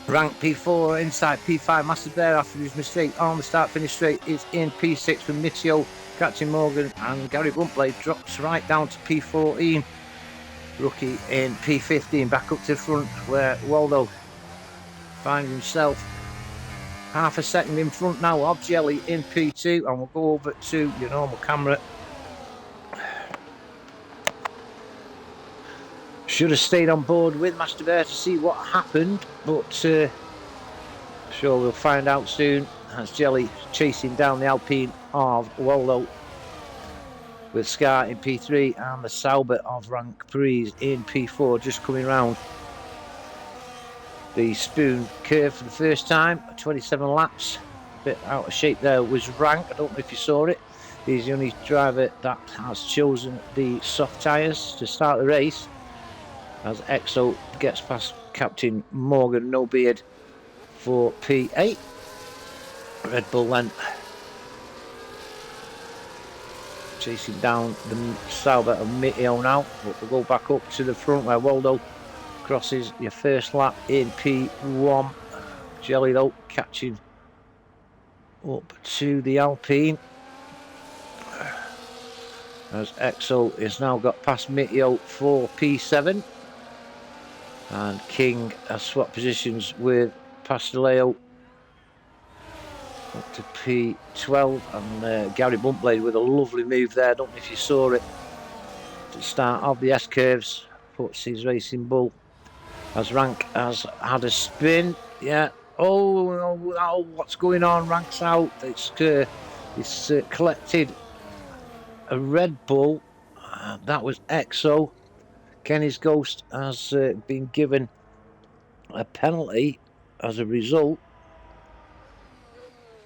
Rank P4 inside P5. Master Bear, after his mistake on the start finish straight, is in P6 with Mitchell, Captain Morgan, and Gary Bluntblade drops right down to P14. Rookie in P15, back up to the front where Waldo finds himself half a second in front now of Jelly in P2, and we'll go over to your normal camera. Should have stayed on board with Master Bear to see what happened, but sure we'll find out soon as Jelly chasing down the Alpine of Waldo with Scar in P3 and the Sauber of Rank Prix in P4 just coming round the Spoon curve for the first time. 27 laps, a bit out of shape there was Rank. I don't know if you saw it. He's the only driver that has chosen the soft tyres to start the race, as Exo gets past Captain Morgan No Beard for P8. Red Bull then chasing down the Sauber of Miteo now, but we'll go back up to the front where Waldo crosses your first lap in P1. Jelly though catching up to the Alpine, as Exo has now got past Miteo for P7. And King has swapped positions with Pasteleo up to P12, and Gary Bluntblade with a lovely move there. I don't know if you saw it at the start of the S-curves. Puts his Racing Bull as Rank has had a spin. Yeah. Oh, what's going on? Rank's out. It's collected a Red Bull. That was Exo. Kenny's Ghost has been given a penalty as a result,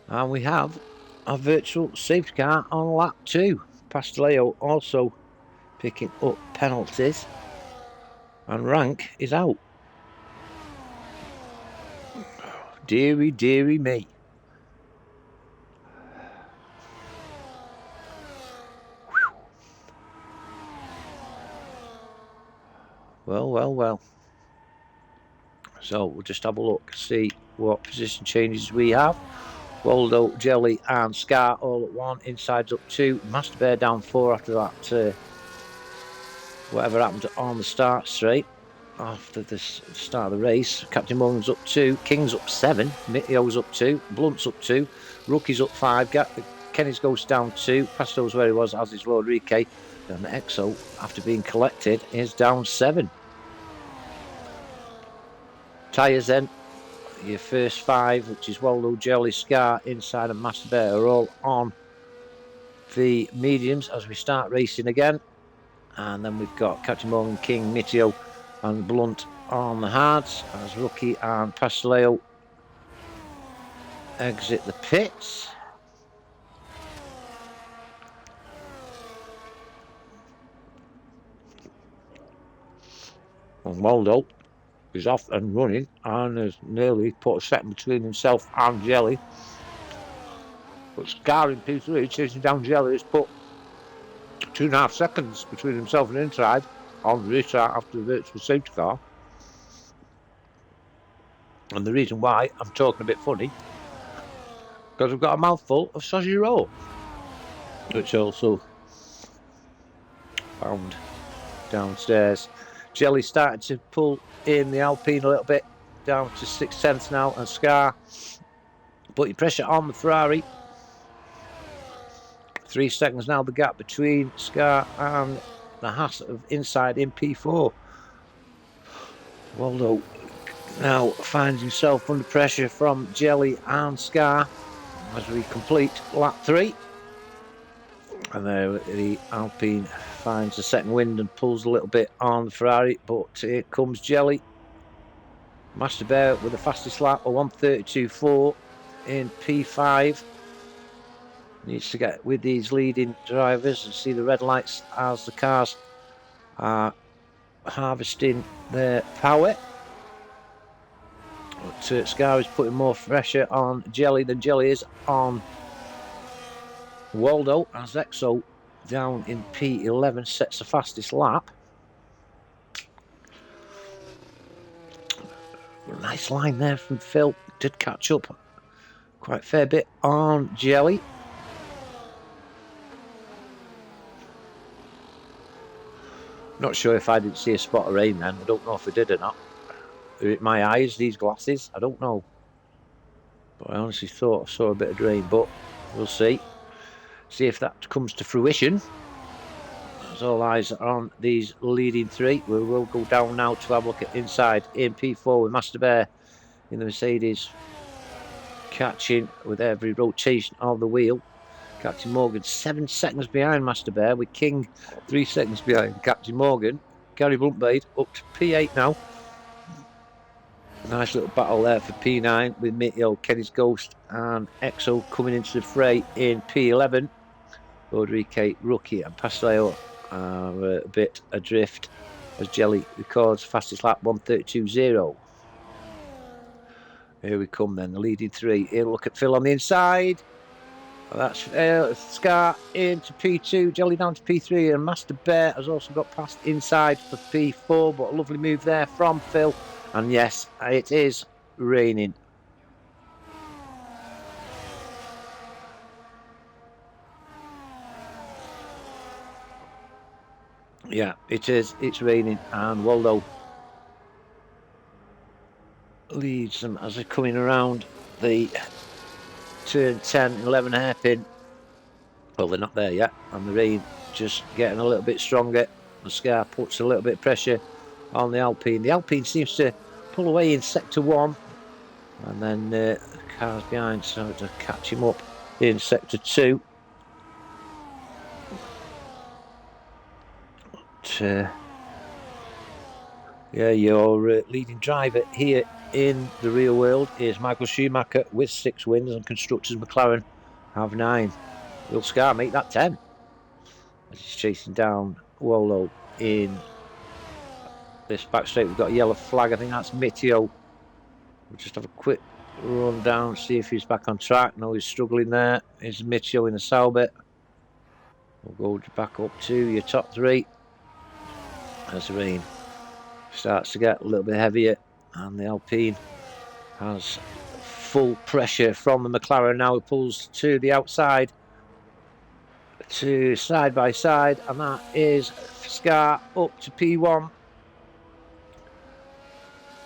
and we have a virtual safety car on lap 2. Pasteleo also picking up penalties, and Rank is out. Deary, deary me. Well. So we'll just have a look, see what position changes we have. Waldo, Jelly and Scar all at 1. Inside's up 2. Master Bear down 4 after that. Whatever happened on the start straight after the start of the race. Captain Morgan's up 2. King's up 7. Mitteo's up 2. Blunt's up 2. Rookie's up 5. Kenny's Ghost down 2. Pasto's where he was, as is Lord Rique. And Exo, after being collected, is down 7. Tyres then, your first 5, which is Waldo, Jelly, Scar, Inside and Master Bear, are all on the mediums as we start racing again. And then we've got Captain Morgan, King, Miteo and Blunt on the hards as Rookie and Pasteleo exit the pits. And Waldo is off and running and has nearly put a second between himself and Jelly. But Scar in P3 chasing down Jelly has put 2.5 seconds between himself and Inside. on the restart after the virtual safety car. And the reason why I'm talking a bit funny, because I've got a mouthful of sausage roll, which also found downstairs. Jelly started to pull in the Alpine a little bit, down to 6/10 now, and Scar putting pressure on the Ferrari. 3 seconds now, the gap between Scar and the Haas of inside in P4. Waldo now finds himself under pressure from Jelly and Scar as we complete lap 3. And there the Alpine finds the second wind and pulls a little bit on the Ferrari, but here comes Jelly. Master Bear with the fastest lap of 1:32.4 in P5. Needs to get with these leading drivers and see the red lights as the cars are harvesting their power. But Scar is putting more pressure on Jelly than Jelly is on Waldo, as Exo down in P11 sets the fastest lap. Nice line there from Phil. Did catch up quite a fair bit on Jelly. Not sure if I didn't see a spot of rain then. I don't know if I did or not. My eyes, these glasses, I don't know. But I honestly thought I saw a bit of rain, but we'll see. See if that comes to fruition. As all eyes are on these leading 3. We will go down now to have a look at inside in P4 with Master Bear in the Mercedes, catching with every rotation of the wheel. Captain Morgan 7 seconds behind Master Bear, with King 3 seconds behind Captain Morgan. Gary Bluntblade up to P8 now. Nice little battle there for P9 with Meteor, Kenny's Ghost and Exo coming into the fray in P11. Rodrigue, Rookie and Pastel are a bit adrift as Jelly records fastest lap 1:32.0. Here we come then, the leading 3. Here, look at Phil on the inside. That's Scar into P2, Jelly down to P3, and Master Bear has also got past inside for P4, but a lovely move there from Phil. And yes, it is raining. Yeah, it is. It's raining, and Waldo leads them as they're coming around the turn 10, 11 hairpin. Well, they're not there yet, and the rain just getting a little bit stronger. The Scar puts a little bit of pressure on the Alpine. The Alpine seems to pull away in sector 1, and then the cars behind start to catch him up in sector 2. But, yeah, your leading driver here in the real world is Michael Schumacher with 6 wins, and Constructors McLaren have 9. Will Scar make that 10? As he's chasing down Waldo in this back straight. We've got a yellow flag. I think that's Mitio. We'll just have a quick run down, see if he's back on track. No, he's struggling there. Is Mitio in the Sauber. We'll go back up to your top 3 as the rain starts to get a little bit heavier, and the Alpine has full pressure from the McLaren now. It pulls to the outside, to side by side, and that is Scar up to P1.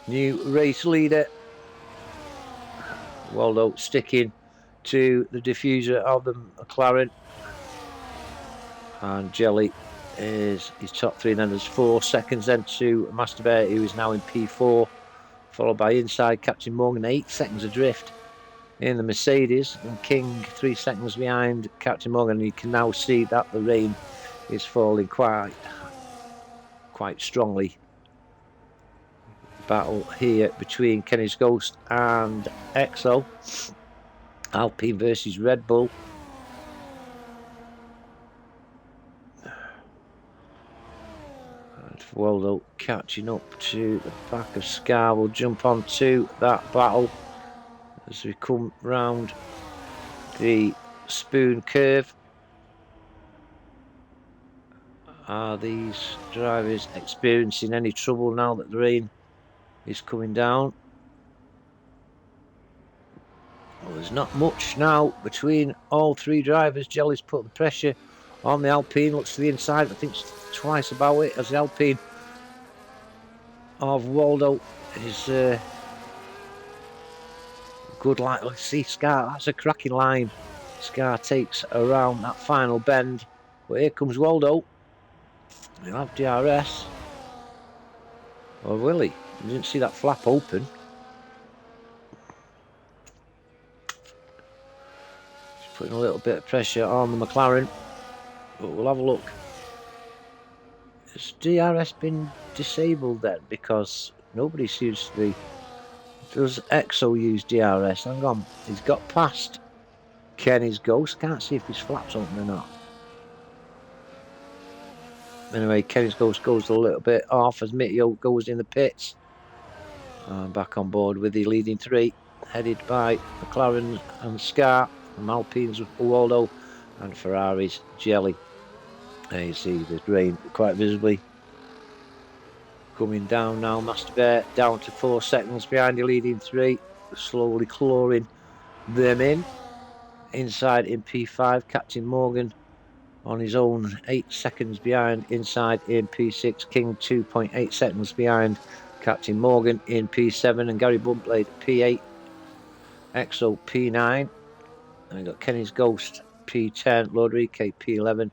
New race leader. Waldo sticking to the diffuser of the McLaren, and Jelly is his top 3. Then there's 4 seconds then to Master Bear, who is now in P4, followed by inside Captain Morgan, 8 seconds adrift in the Mercedes, and King 3 seconds behind Captain Morgan. You can now see that the rain is falling quite strongly. Battle here between Kenny's Ghost and Exo. Alpine versus Red Bull. And Waldo catching up to the back of Scar. We'll jump on to that battle as we come round the spoon curve. Are these drivers experiencing any trouble now that the rain is coming down? Well, there's not much now between all three drivers. Jelly's put the pressure on the Alpine, looks to the inside, but thinks twice about it as the Alpine of Waldo is good. Let's see, Scar, that's a cracking line. Scar takes around that final bend, but here comes Waldo. He'll have DRS. Or will he? You didn't see that flap open. He's putting a little bit of pressure on the McLaren, but we'll have a look. Has DRS been disabled then? Because nobody seems to be. Does EXO use DRS? Hang on, he's got past Kenny's Ghost. Can't see if his flap's open or not. Anyway, Kenny's Ghost goes a little bit off as Mitio goes in the pits. Back on board with the leading three, headed by McLaren and Scar, and Alpines with Waldo, and Ferrari's Jelly. There you see the rain quite visibly coming down now. Master Bear down to 4 seconds behind the leading three, slowly clawing them in. Inside in P5, Captain Morgan on his own 8 seconds behind. Inside in P6, King 2.8 seconds behind Captain Morgan in P7, and Gary Buntblade P8, EXO P9, and we've got Kenny's Ghost P10, Lodrique P11,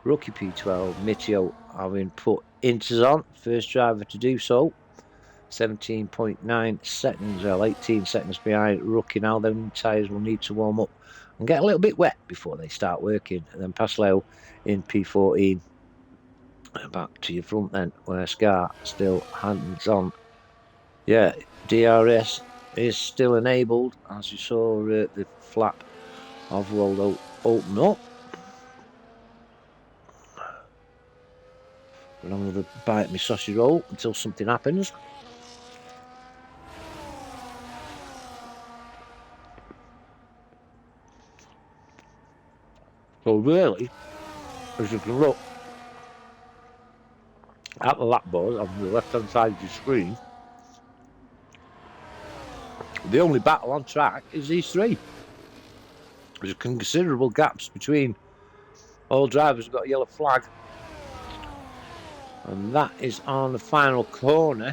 Rookie P12, Mitio having put inters on, first driver to do so, 17.9 seconds, well 18 seconds behind Rookie now. Them tyres will need to warm up and get a little bit wet before they start working. And then Pasleo in P14. Back to your front then, where Scar still hands on. Yeah, DRS is still enabled, as you saw the flap of Waldo open up. And I'm going to bite my sausage roll until something happens. So really, as you can look at the lap board on the left hand side of your screen, the only battle on track is these three. There's considerable gaps between all drivers. Have got a yellow flag, and that is on the final corner.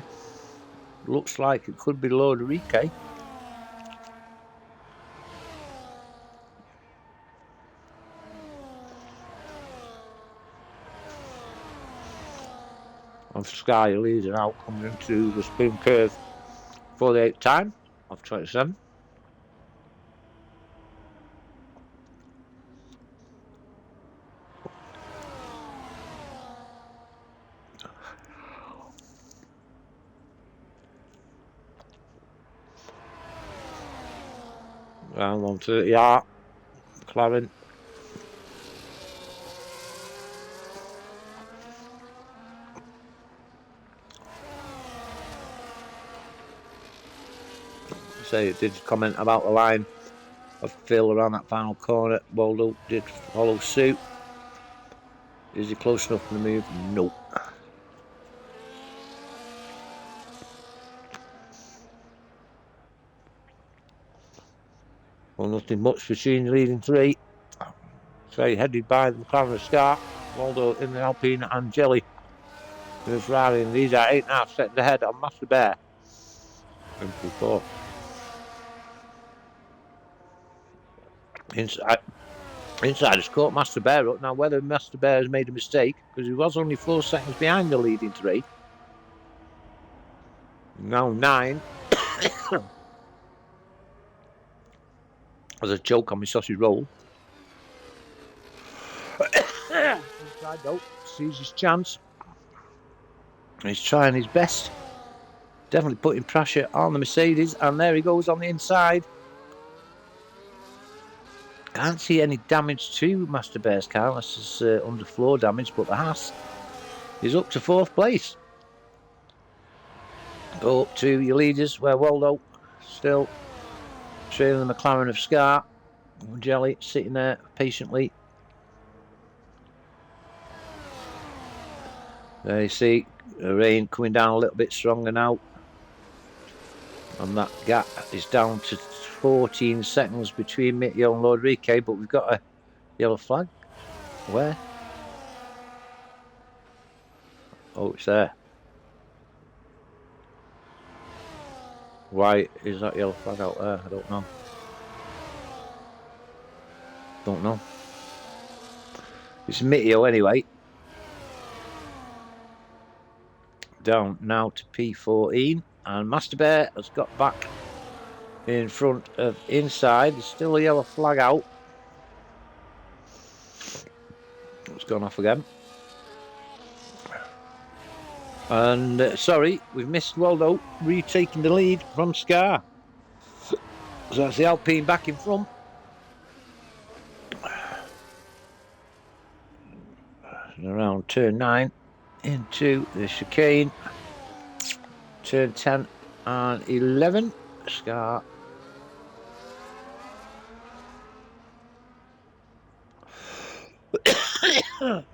Looks like it could be Lodrique. Of Sky leading out, coming into the spin curve for the 8th time of 27. Round 130 R, McLaren. Say it did comment about the line of fill around that final corner. Waldo did follow suit. Is he close enough to the move? No. Well, nothing much between the leading three. Say headed by the McLaren Scar, Waldo in the Alpine and Jelly in the Ferrari, and these are 8.5 seconds ahead on Master Bear in P4. Insiders caught Master Bear up. Now, whether Master Bear has made a mistake, because he was only 4 seconds behind the leading three. Now 9. As a joke on my sausage roll. Inside though, sees his chance. He's trying his best. Definitely putting pressure on the Mercedes, and there he goes on the inside. Can't see any damage to Master Bear's car unless it's underfloor damage, but the Haas is up to 4th place. Go up to your leaders, where Waldo still trailing the McLaren of Scar. Jelly sitting there patiently. There you see the rain coming down a little bit stronger now. And that gap is down to 14 seconds between Mitio and Lord Rique, but we've got a yellow flag. Where? Oh, it's there. Why is that yellow flag out there? I don't know. Don't know. It's Mitio anyway. Down now to P14, and Master Bear has got back in front of inside. There's still a yellow flag out. It's gone off again. And sorry, we've missed Waldo retaking the lead from Scar. So that's the Alpine back in front. And around turn 9 into the chicane. Turn 10 and 11. Scar.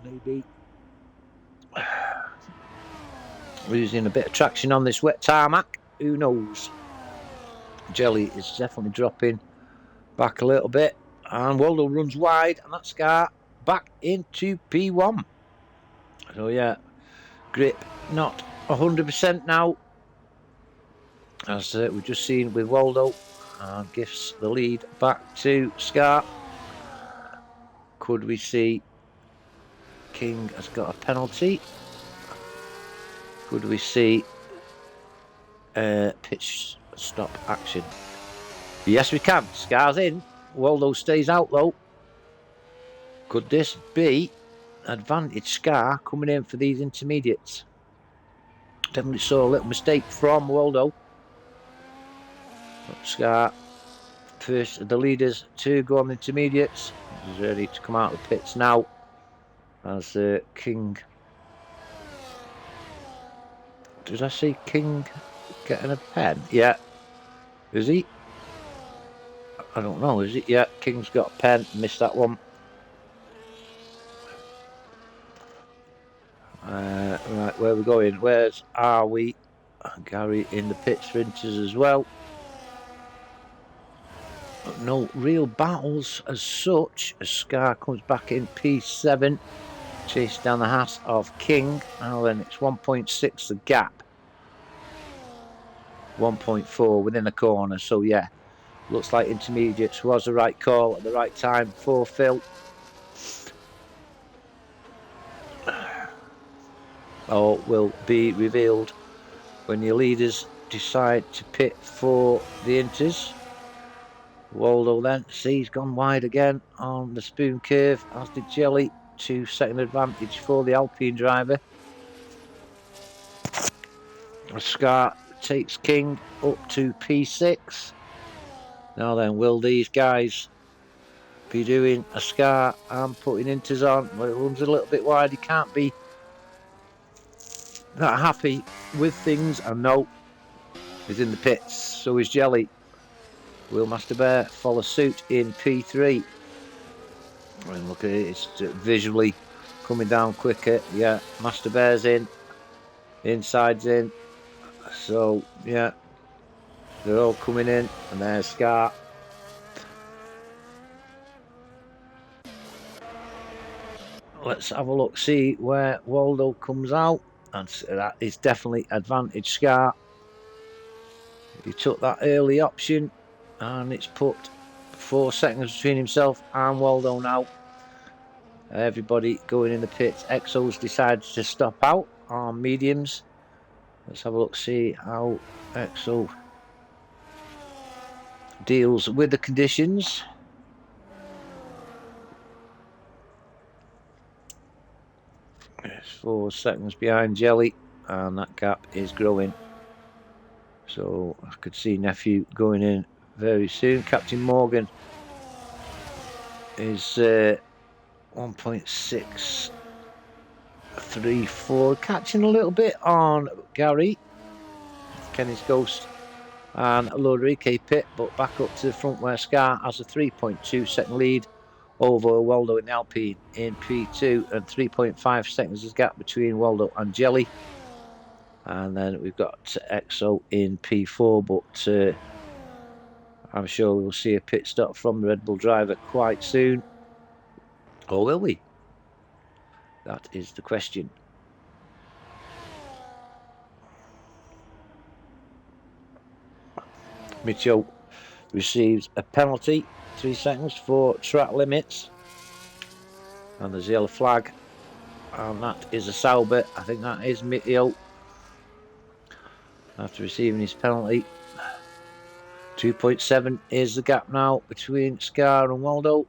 Maybe losing a bit of traction on this wet tarmac. Who knows? Jelly is definitely dropping back a little bit. And Waldo runs wide, and that Scar back into P1. So yeah, grip not 100% now, as we've just seen with Waldo, and gives the lead back to Scar. Could we see King has got a penalty? Could we see pitch stop action? Yes, we can. Scar's in. Waldo stays out though. Could this be advantage Scar coming in for these intermediates? Definitely saw a little mistake from Waldo. But Scar, first of the leaders to go on the intermediates, is ready to come out of the pits now. As King, did I see King getting a pen? Yeah. Is he? I don't know, is it? Yeah, King's got a pen. Missed that one. Right, where are we going? Where's are we? Gary in the pit sprinters as well. But no real battles as such, as Scar comes back in P7, chased down the hat of King. Now then, it's 1.6 the gap, 1.4 within the corner. So yeah, looks like intermediates was the right call at the right time for Phil. All will be revealed when your leaders decide to pit for the inters. Waldo then, see, he's gone wide again on the spoon curve, as did Jelly. 2-second advantage for the Alpine driver. Scar takes King up to P6. Now then, will these guys be doing a Scar and putting inters on? Well, it runs a little bit wide. He can't be that happy with things. And no, he's in the pits. So is Jelly. Will Master Bear follow suit in P3? And look at it, it's visually coming down quicker. Yeah, Master Bear's in, inside's in. So yeah, they're all coming in, and there's Scar. Let's have a look, see where Waldo comes out, and that is definitely advantage Scar. He took that early option, and it's put 4 seconds between himself and Waldo now. Everybody going in the pits. Exo's decided to stop out on mediums. Let's have a look, see how Exo deals with the conditions. It's 4 seconds behind Jelly, and that gap is growing. So I could see Nephew going in very soon. Captain Morgan is 1.634, catching a little bit on Gary, Kenny's Ghost, and Lord Rique pit, but back up to the front where Scar has a 3.2 second lead over Waldo in the Alpine in P2, and 3.5 seconds is gap between Waldo and Jelly. And then we've got EXO in P4, but I'm sure we'll see a pit stop from the Red Bull driver quite soon. Or will we? That is the question. Mitchell receives a penalty, 3 seconds for track limits. And there's a yellow flag. And that is a Sauber. I think that is Mitchell. After receiving his penalty. 2.7 is the gap now between Scar and Waldo.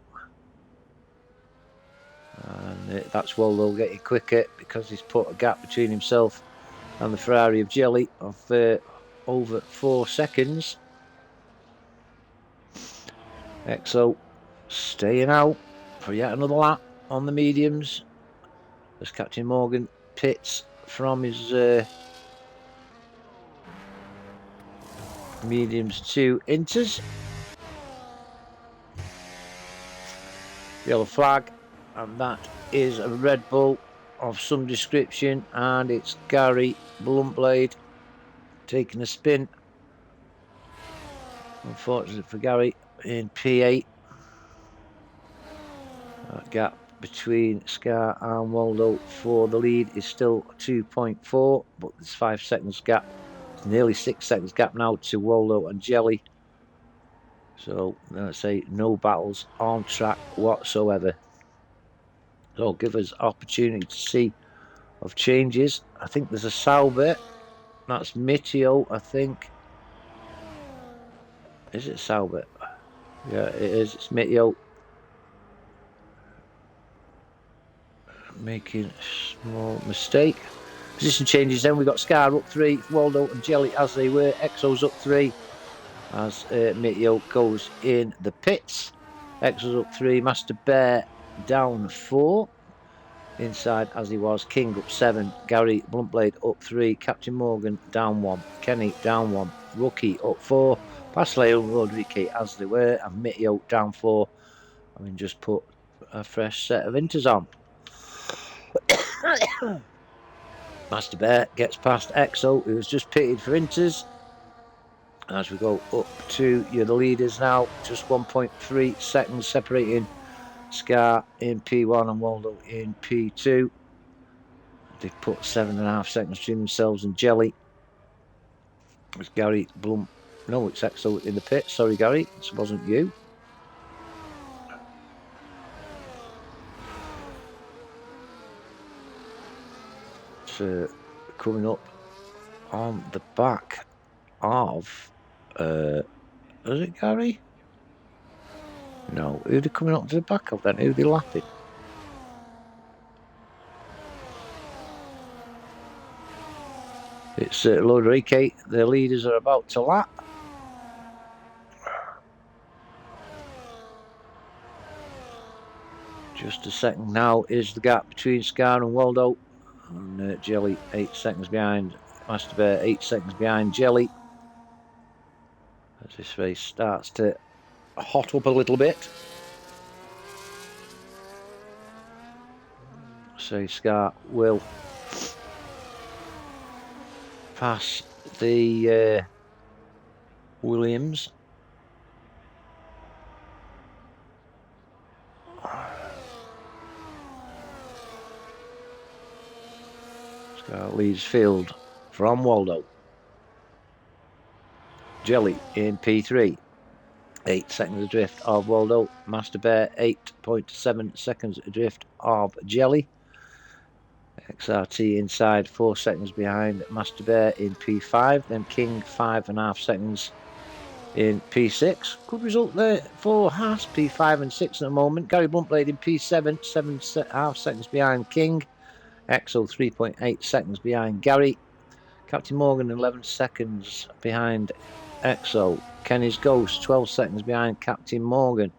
And that's Waldo getting quicker because he's put a gap between himself and the Ferrari of Jelly of over 4 seconds. EXO staying out for yet another lap on the mediums as Captain Morgan pits from his mediums to inters. Yellow flag, and that is a Red Bull of some description, and it's Gary Bluntblade taking a spin. Unfortunately for Gary in P8. That gap between Scar and Waldo for the lead is still 2.4, but there's 5 seconds gap. It's nearly 6 seconds gap now to Waldo and Jelly. So let's say no battles on track whatsoever. So give us opportunity to see of changes. I think there's a Sauber. That's Mitio, I think. Is it Sauber? Yeah, it is. It's Mitio. Making a small mistake. Position changes then. We've got Scar up 3, Waldo and Jelly as they were. EXO's up 3 as Mitio goes in the pits. EXO's up 3, Master Bear down 4. Inside as he was. King up 7, Gary Bluntblade up 3, Captain Morgan down 1, Kenny down 1, Rookie up 4, Pasleo and Rodriguez as they were, and Mitio down 4. I mean, just put a fresh set of inters on. Master Bear gets past EXO, who was just pitted for inters. As we go up to the leaders now, just 1.3 seconds separating Scar in P1 and Waldo in P2. They've put 7.5 seconds between themselves and Jelly. It's Gary Blum. No, it's EXO in the pit. Sorry, Gary, this wasn't you. It's coming up on the back of. Is it Gary? No, who are they coming up to the back of then? Who are they lapping? It's Rodriguez. The leaders are about to lap. Just a second now is the gap between Scar and Waldo. And Jelly 8 seconds behind. Master Bear 8 seconds behind Jelly. As this race starts to hot up a little bit. So Scar will pass the Williams. Scar leads field from Waldo. Jelly in P3. 8 seconds adrift of Waldo. Master Bear 8.7 seconds adrift of Jelly. XRT inside 4 seconds behind Master Bear in P5. Then King 5.5 seconds in P6. Good result there for Haas. P5 and 6 at the moment. Gary Bluntblade in P7. 7.5 seconds behind King. EXO 3.8 seconds behind Gary. Captain Morgan 11 seconds behind EXO. Kenny's Ghost 12 seconds behind Captain Morgan.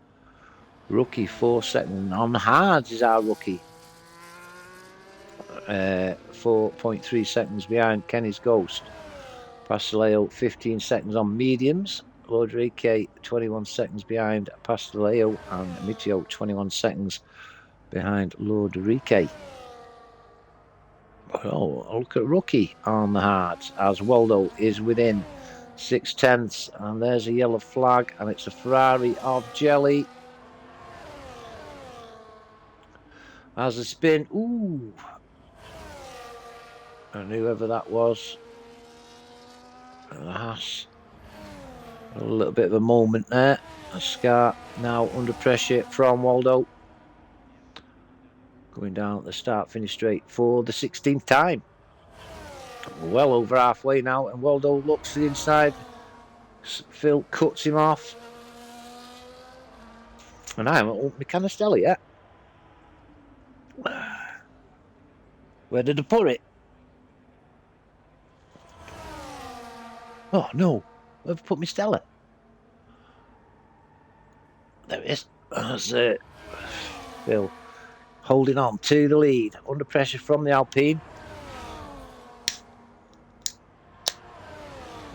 Rookie 4 seconds. On hards is our rookie. 4.3 seconds behind Kenny's Ghost. Pasileo 15 seconds on mediums. Lodrique 21 seconds behind Pasteleo, and Mitio 21 seconds behind Lodrique. Oh, look at Rookie on the hards as Waldo is within 6/10, and there's a yellow flag, and it's a Ferrari of Jelly. As a spin, ooh, and whoever that was, Haas. A little bit of a moment there. A Scar now under pressure from Waldo. Going down at the start-finish straight for the 16th time. Well over halfway now, and Waldo looks to the inside. Phil cuts him off. And I haven't opened my Canistella yet. Where did I put it? Oh no, where have I put my Stella? There it is. That's Phil holding on to the lead. Under pressure from the Alpine.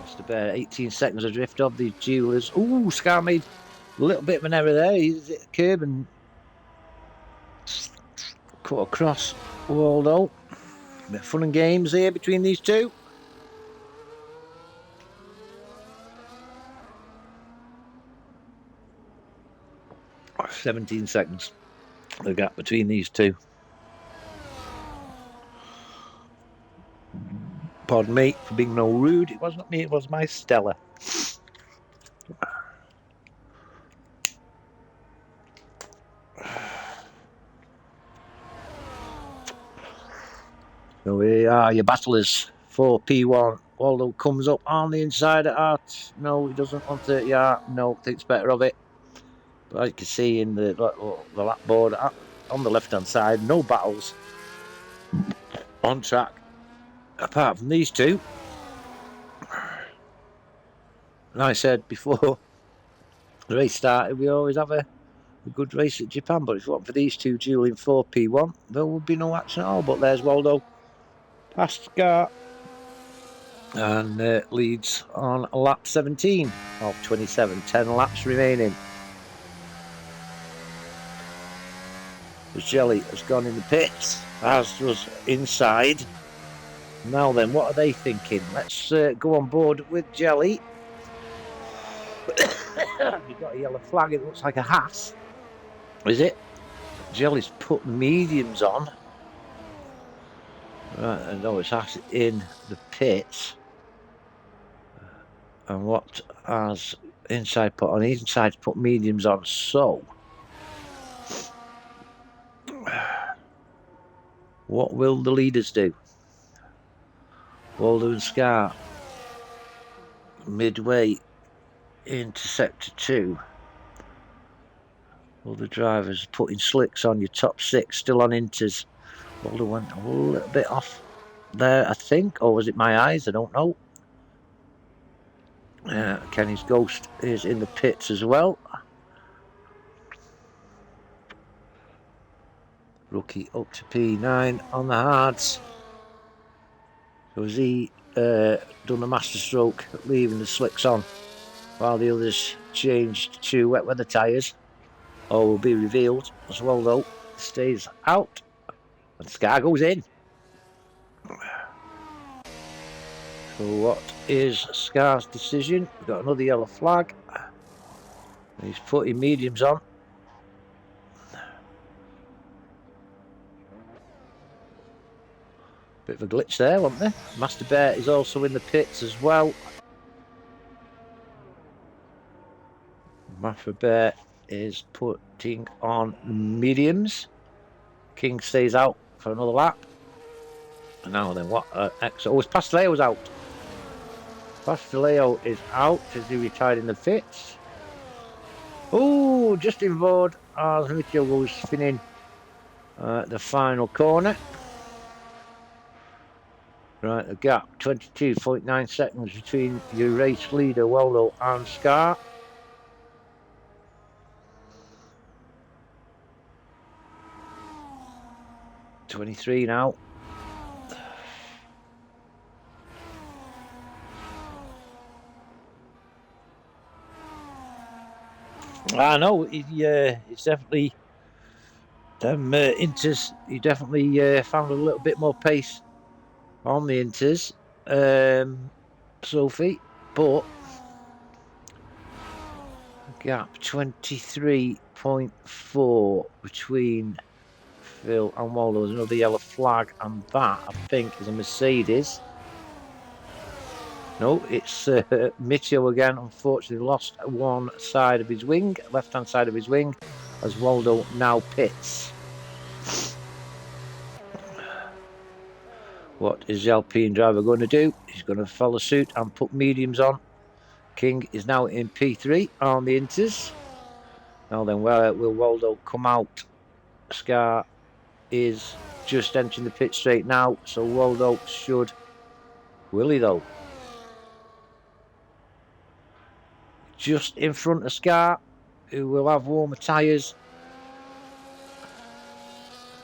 Mr. Bear, 18 seconds adrift of the Jewelers. Ooh, Scar made a little bit of an error there. He's at the curb and cut across Waldo. A bit of fun and games here between these two. Oh, 17 seconds. The gap between these two. Pardon me for being no rude. It wasn't me, it was my Stella. So here are your battlers. 4P1. Waldo comes up on the inside at Art. No, he doesn't want 30 Art. No, thinks better of it. But as you can see in the lap board on the left hand side, no battles on track apart from these two. And I said before the race started, we always have a good race at Japan, but if it wasn't for these two dueling 4P1, there would be no action at all. But there's Waldo past Scar and leads on lap 17 of 27, 10 laps remaining. The Jelly has gone in the pits, as does Inside. Now then, what are they thinking? Let's go on board with Jelly. You've got a yellow flag, it looks like a Haas. Is it? Jelly's put mediums on. Right, I know it's Haas in the pits. And what has Inside put on? Inside's put mediums on, so what will the leaders do? Waldo and Scar midway into sector 2. All the drivers putting slicks on your top 6, still on inters. Waldo went a little bit off there, I think, or was it my eyes? I don't know. Kenny's Ghost is in the pits as well. Rookie up to P9 on the hards. So has he done the master stroke, leaving the slicks on, while the others changed to wet weather tyres? Or will be revealed as well, though. Stays out and Scar goes in. So what is Scar's decision? We've got another yellow flag. He's putting mediums on. Bit of a glitch there, wasn't there? Master Bear is also in the pits as well. Master Bear is putting on mediums. King stays out for another lap. And now then, what? Oh, it's Pasteleo's out. Pasteleo is out as he retired in the pits. Oh, just in board as Mitchell goes spinning the final corner. Right, the gap 22.9 seconds between your race leader Waldo and Scar. $23 now. I know it's definitely them inters. He definitely found a little bit more pace on the inters, Sophie, but gap 23.4 between Phil and Waldo. There's another yellow flag, and that I think is a Mercedes. No, it's Mitchell again. Unfortunately, lost one side of his wing, left-hand side of his wing, as Waldo now pits. What is the Alpine driver going to do? He's going to follow suit and put mediums on. King is now in P3 on the inters. Now then, where will Waldo come out? Scar is just entering the pit straight now, so Waldo should. Will he though? Just in front of Scar, who will have warmer tyres.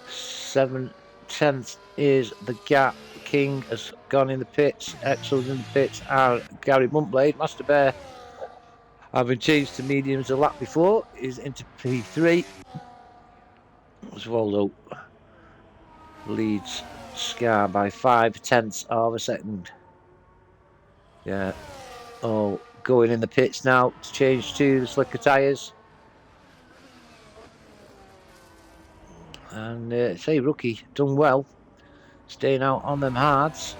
7/10 is the gap. King has gone in the pits. Excel's in the pits. And Gary Muntblade, Master Bear, having changed to mediums a lap before, is into P3. As Waldo leads Scar by 5/10 of a second. Yeah. Oh, going in the pits now to change to the slicker tyres. And say Rookie done well, staying out on them hards.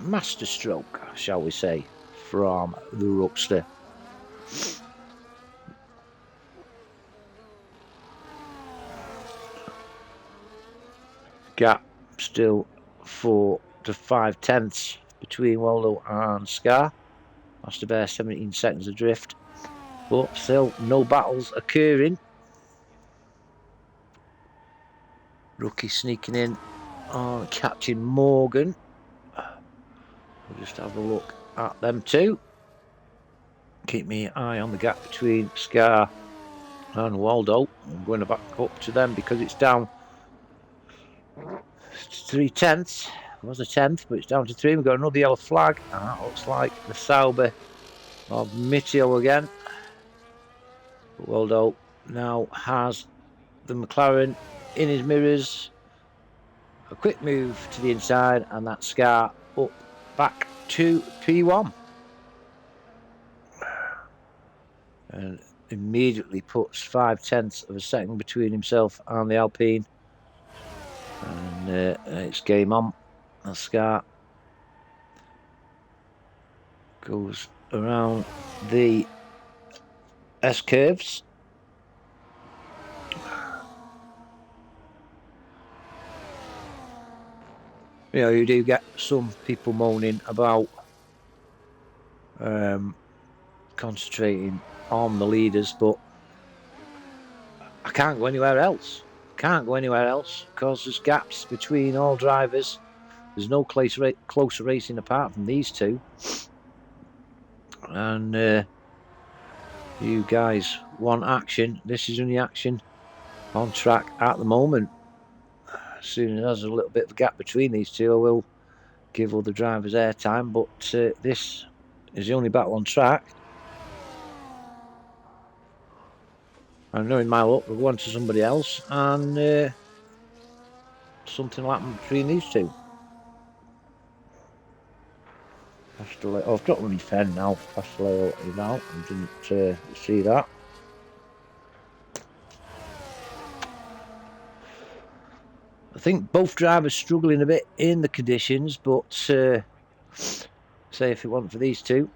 Master stroke, shall we say, from the Rookster. Gap still 4 to 5/10 between Waldo and Scar. Master Bear 17 seconds adrift, but still no battles occurring. Rookie sneaking in on catching Morgan. We'll just have a look at them two. Keep my eye on the gap between Scar and Waldo. I'm going to back up to them because it's down 3/10. It was a 10th, but it's down to 3. We've got another yellow flag, and that looks like the Sauber of Mitchell again. But Waldo now has the McLaren in his mirrors. A quick move to the inside, and that Scar up back to P1. And immediately puts 5/10 of a second between himself and the Alpine. And it's game on. And Scar goes around the S curves. You know, you do get some people moaning about concentrating on the leaders, but I can't go anywhere else. Can't go anywhere else because there's gaps between all drivers. There's no closer racing apart from these two. And you guys want action. This is only action on track at the moment. As soon as there's a little bit of a gap between these two, I will give other drivers airtime, but this is the only battle on track. And knowing my luck, we'll go on to somebody else, and something will happen between these two. Oh, I've dropped my pen now. Pasteleo is out. I didn't see that. I think both drivers struggling a bit in the conditions, but say if it wasn't for these two,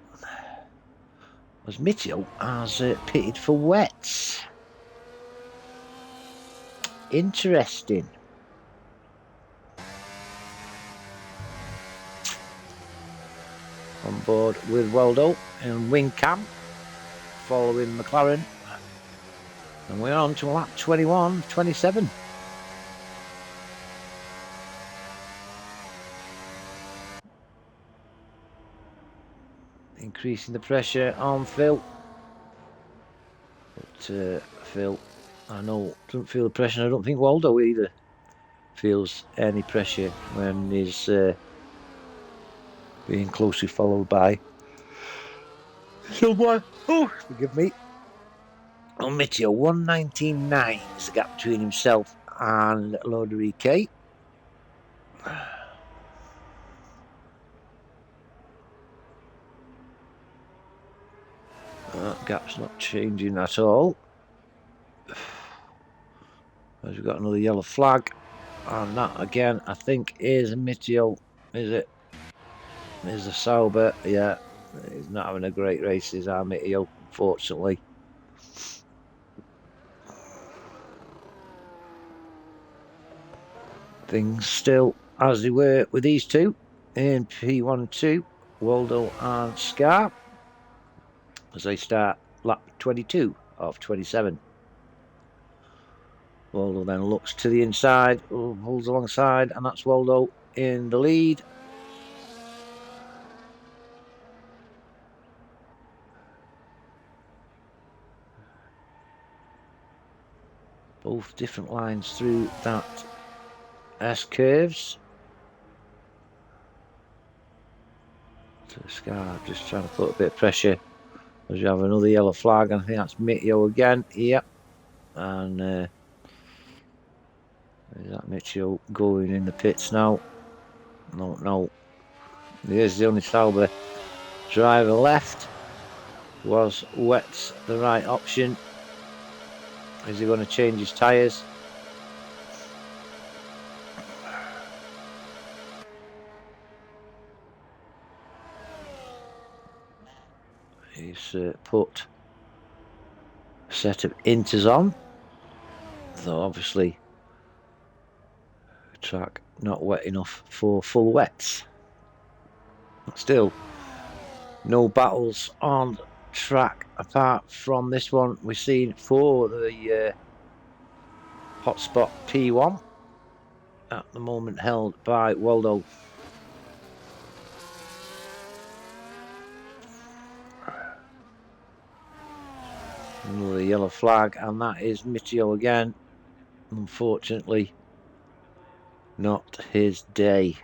as Mitchell has pitted for wets. Interesting. On board with Waldo and wing cam, following McLaren. And we're on to lap 27. Increasing the pressure on Phil. But Phil, I know, doesn't feel the pressure. I don't think Waldo either feels any pressure when he's being closely followed by someone. Oh, forgive me. On Mitchell, 119.9 is the gap between himself and Loader EK. That gap's not changing at all. As we've got another yellow flag, and that again, I think, is Mitchell. Is it? Is a Sauber? Yeah, he's not having a great race, is our Mitchell, unfortunately. Things still as they were with these two in P1 and 2, Waldo and Scar, as they start lap 22 of 27. Waldo then looks to the inside, pulls alongside, and that's Waldo in the lead. Both different lines through that S curves. So Scar just trying to put a bit of pressure as you have another yellow flag, and I think that's Mitio again. Yep. And is that Mitio going in the pits now? No. Here's the only Sauber driver left. Was Wets the right option? Is he going to change his tyres? He's put a set of inters on, though obviously the track not wet enough for full wets. Still, no battles on track apart from this one we've seen for the hotspot P1, at the moment held by Waldo. Another yellow flag, and that is Mitchell again. Unfortunately, not his day.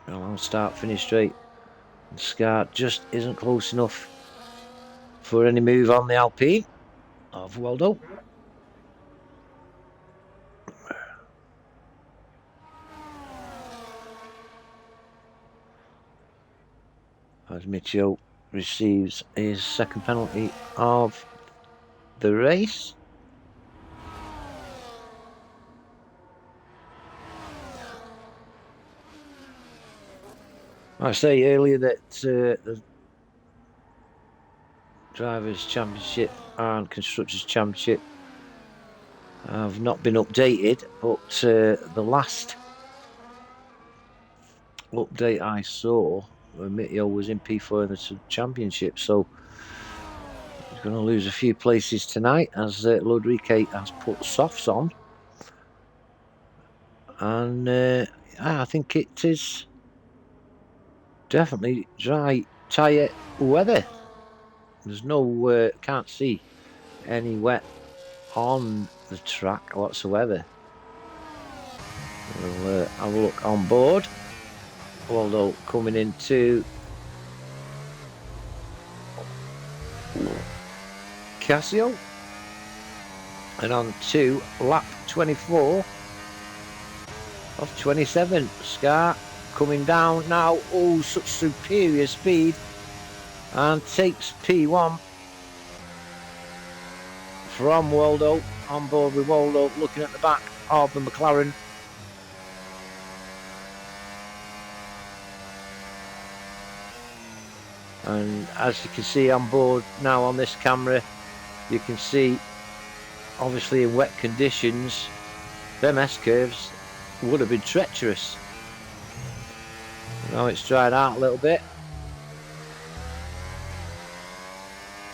Well, on start finish straight. And Scar just isn't close enough for any move on the Alpine of Waldo. As Mitchell receives his second penalty of the race. I say earlier that the Drivers' Championship and Constructors' Championship have not been updated, but the last update I saw, Mitchell was in P4 in the Championship, so he's going to lose a few places tonight as Lodrike has put softs on. And I think it is definitely dry tyre weather. There's no, can't see any wet on the track whatsoever. We'll have a look on board. Waldo coming into Casio, and on to lap 24 of 27. Scar coming down now. Oh, such superior speed, and takes P1 from Waldo. On board with Waldo, looking at the back of the McLaren. And as you can see on board now on this camera, you can see obviously in wet conditions them S curves would have been treacherous. Now it's dried out a little bit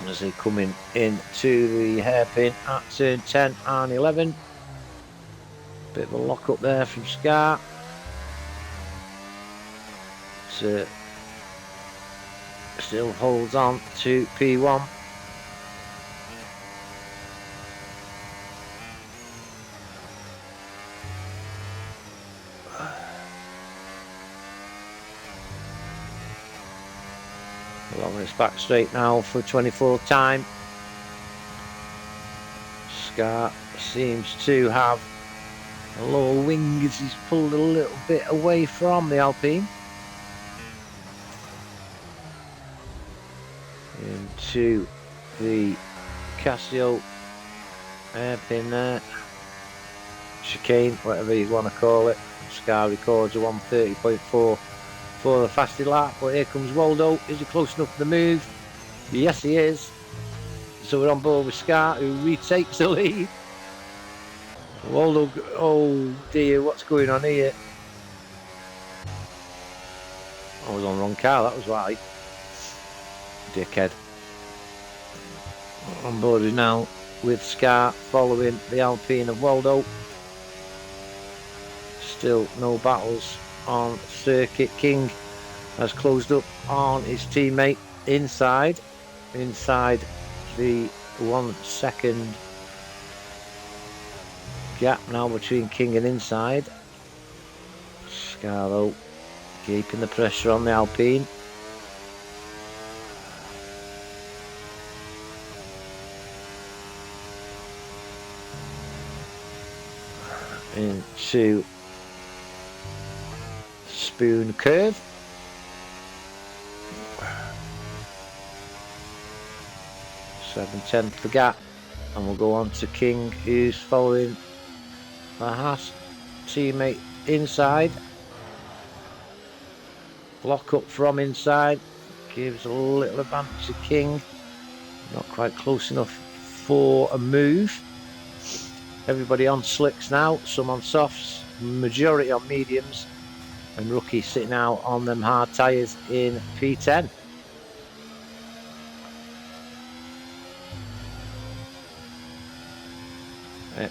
as they come into the hairpin at turn 10 and 11. Bit of a lock up there from Scar. So still holds on to P1. Along this back straight now for 24th time. Scar seems to have a lower wing as he's pulled a little bit away from the Alpine. Into the Casio hairpin there. Chicane, whatever you want to call it. Scar records a 130.4 for the fastest lap, but here comes Waldo. Is he close enough for the move? Yes, he is. So we're on board with Scar, who retakes the lead. Waldo, oh dear, what's going on here? I was on the wrong car, that was right. Dickhead. On board now with Scar following the Alpine of Waldo. Still no battles on circuit. King has closed up on his teammate inside the 1 second gap now between King and inside. Scar though keeping the pressure on the Alpine. Into spoon curve. Seven-tenth the gap, and we'll go on to King, who's following the Haas teammate inside. Block up from inside, gives a little advantage to King. Not quite close enough for a move. Everybody on slicks now, some on softs, majority on mediums, and Rookie sitting out on them hard tyres in P10.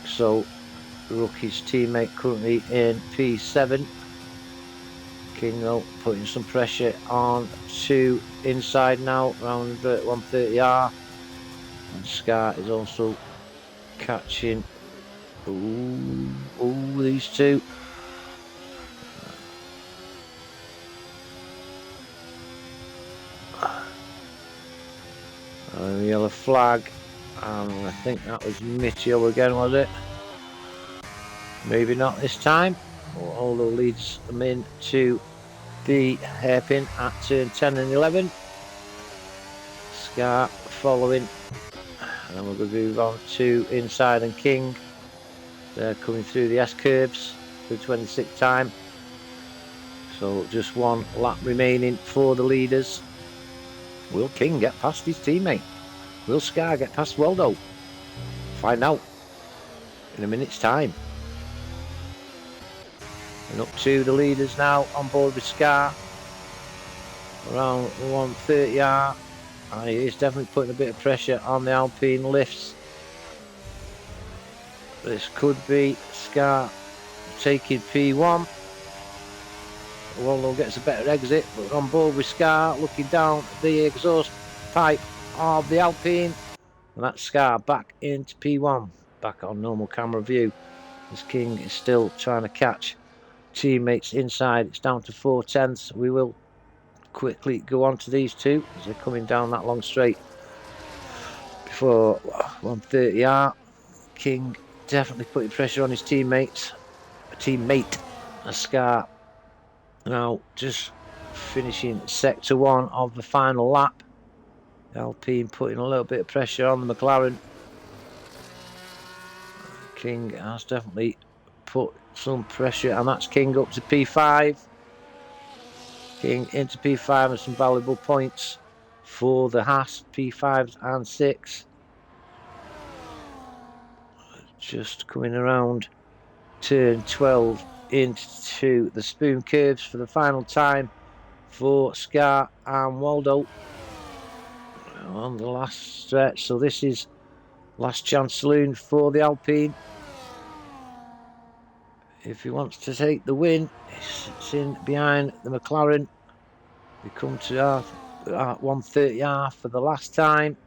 So Rookie's teammate currently in P7. King though putting some pressure on to inside now around 130R, and Scar is also catching. Ooh, these two. Yellow flag, and I think that was Mitchell again, was it? Maybe not this time. Although leads them in to the hairpin at turn 10 and 11. Scar following, and then we're going to move on to inside and King. They're coming through the S curves for 26th time. So just one lap remaining for the leaders. Will King get past his teammate? Will Scar get past Waldo? Find out in a minute's time. And up to the leaders now on board with Scar. Around 130R. And he is definitely putting a bit of pressure on the Alpine lifts. This could be Scar taking P1. Waldo gets a better exit, but on board with Scar, looking down the exhaust pipe of the Alpine, and that's Scar back into P1, back on normal camera view, as King is still trying to catch teammates inside. It's down to 4/10. We will quickly go on to these two as they're coming down that long straight before 130R. King definitely putting pressure on his teammate, as Scar now just finishing sector 1 of the final lap. Alpine putting a little bit of pressure on the McLaren. King has definitely put some pressure, and that's King up to P5. King into P5 and some valuable points for the Haas P5s and 6. Just coming around turn 12 into the spoon curves for the final time for Scar and Waldo on the last stretch. So this is last chance saloon for the Alpine. If he wants to take the win, he sits in behind the McLaren. We come to 130R for the last time.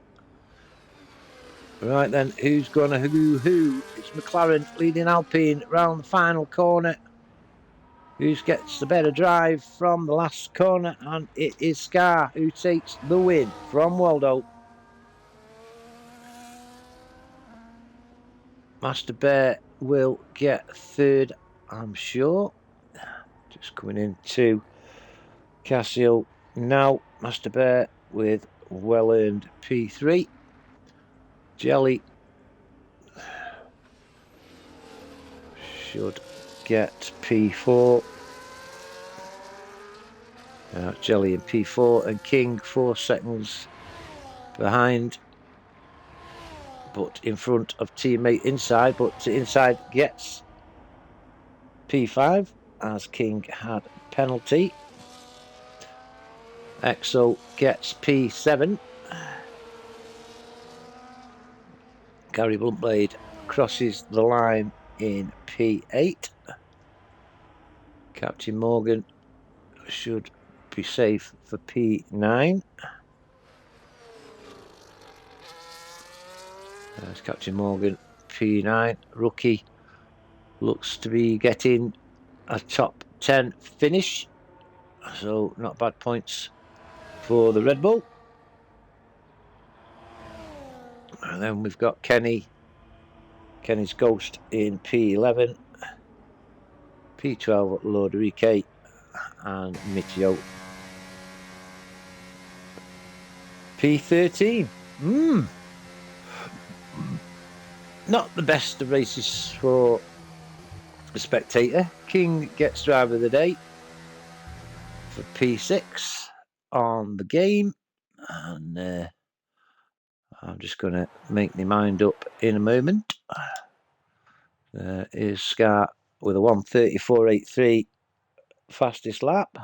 Right then, who's gonna who? It's McLaren leading Alpine round the final corner. who gets the better drive from the last corner, and it is Scar who takes the win from Waldo. Master Bear will get third, I'm sure. Just coming into Casio now. Master Bear with well-earned P3. Jelly should get P4. Jelly in P4 and King 4 seconds behind, but in front of teammate Inside, but Inside gets P5 as King had penalty. Exo gets P7. Gary Bluntblade crosses the line in P8. Captain Morgan should be safe for P9. There's Captain Morgan, P9. Rookie looks to be getting a top 10 finish, so not bad points for the Red Bull. And then we've got Kenny's Ghost in P11, P12 Loderique, and Mitio P13. Not the best of races for the spectator. King gets driver of the day for P6 on the game, and I'm just going to make my mind up in a moment. Is Scar with a 1:34.83 fastest lap.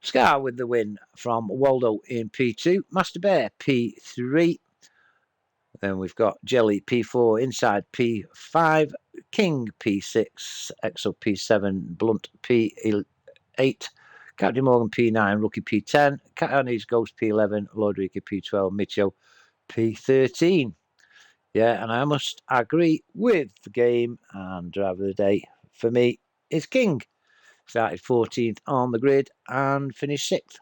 Scar with the win from Waldo in P2. Master Bear P3. Then we've got Jelly P4, Inside P5, King P6, Exo P7, Blunt P8, Captain Morgan P9, Rookie P10, Catani's Ghost P11, Loderique P12, Mitchell P13. Yeah, and I must agree with the game, and driver of the day for me is King. Started 14th on the grid and finished 6th.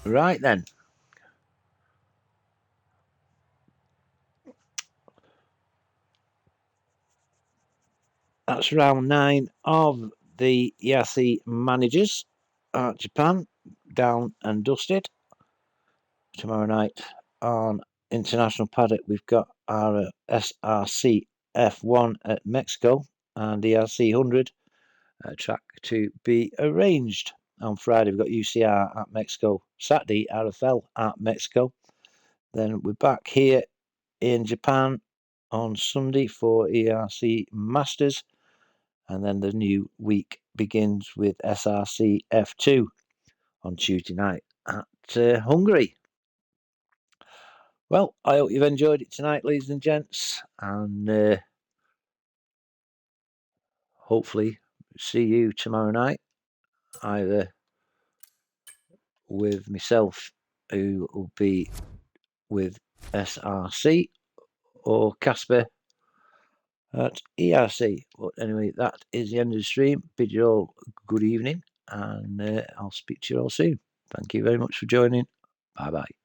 Right then. That's round 9 of the ERC Managers Japan, down and dusted. Tomorrow night on International Paddock, we've got our SRC F1 at Mexico and ERC 100 track to be arranged. On Friday, we've got UCR at Mexico. Saturday, RFL at Mexico. Then we're back here in Japan on Sunday for ERC Masters. And then the new week begins with SRC F2 on Tuesday night at Hungary. Well, I hope you've enjoyed it tonight, ladies and gents, and hopefully see you tomorrow night, either with myself, who will be with SRC, or Casper at ERC. But anyway, that is the end of the stream. Bid you all good evening, and I'll speak to you all soon. Thank you very much for joining. Bye bye.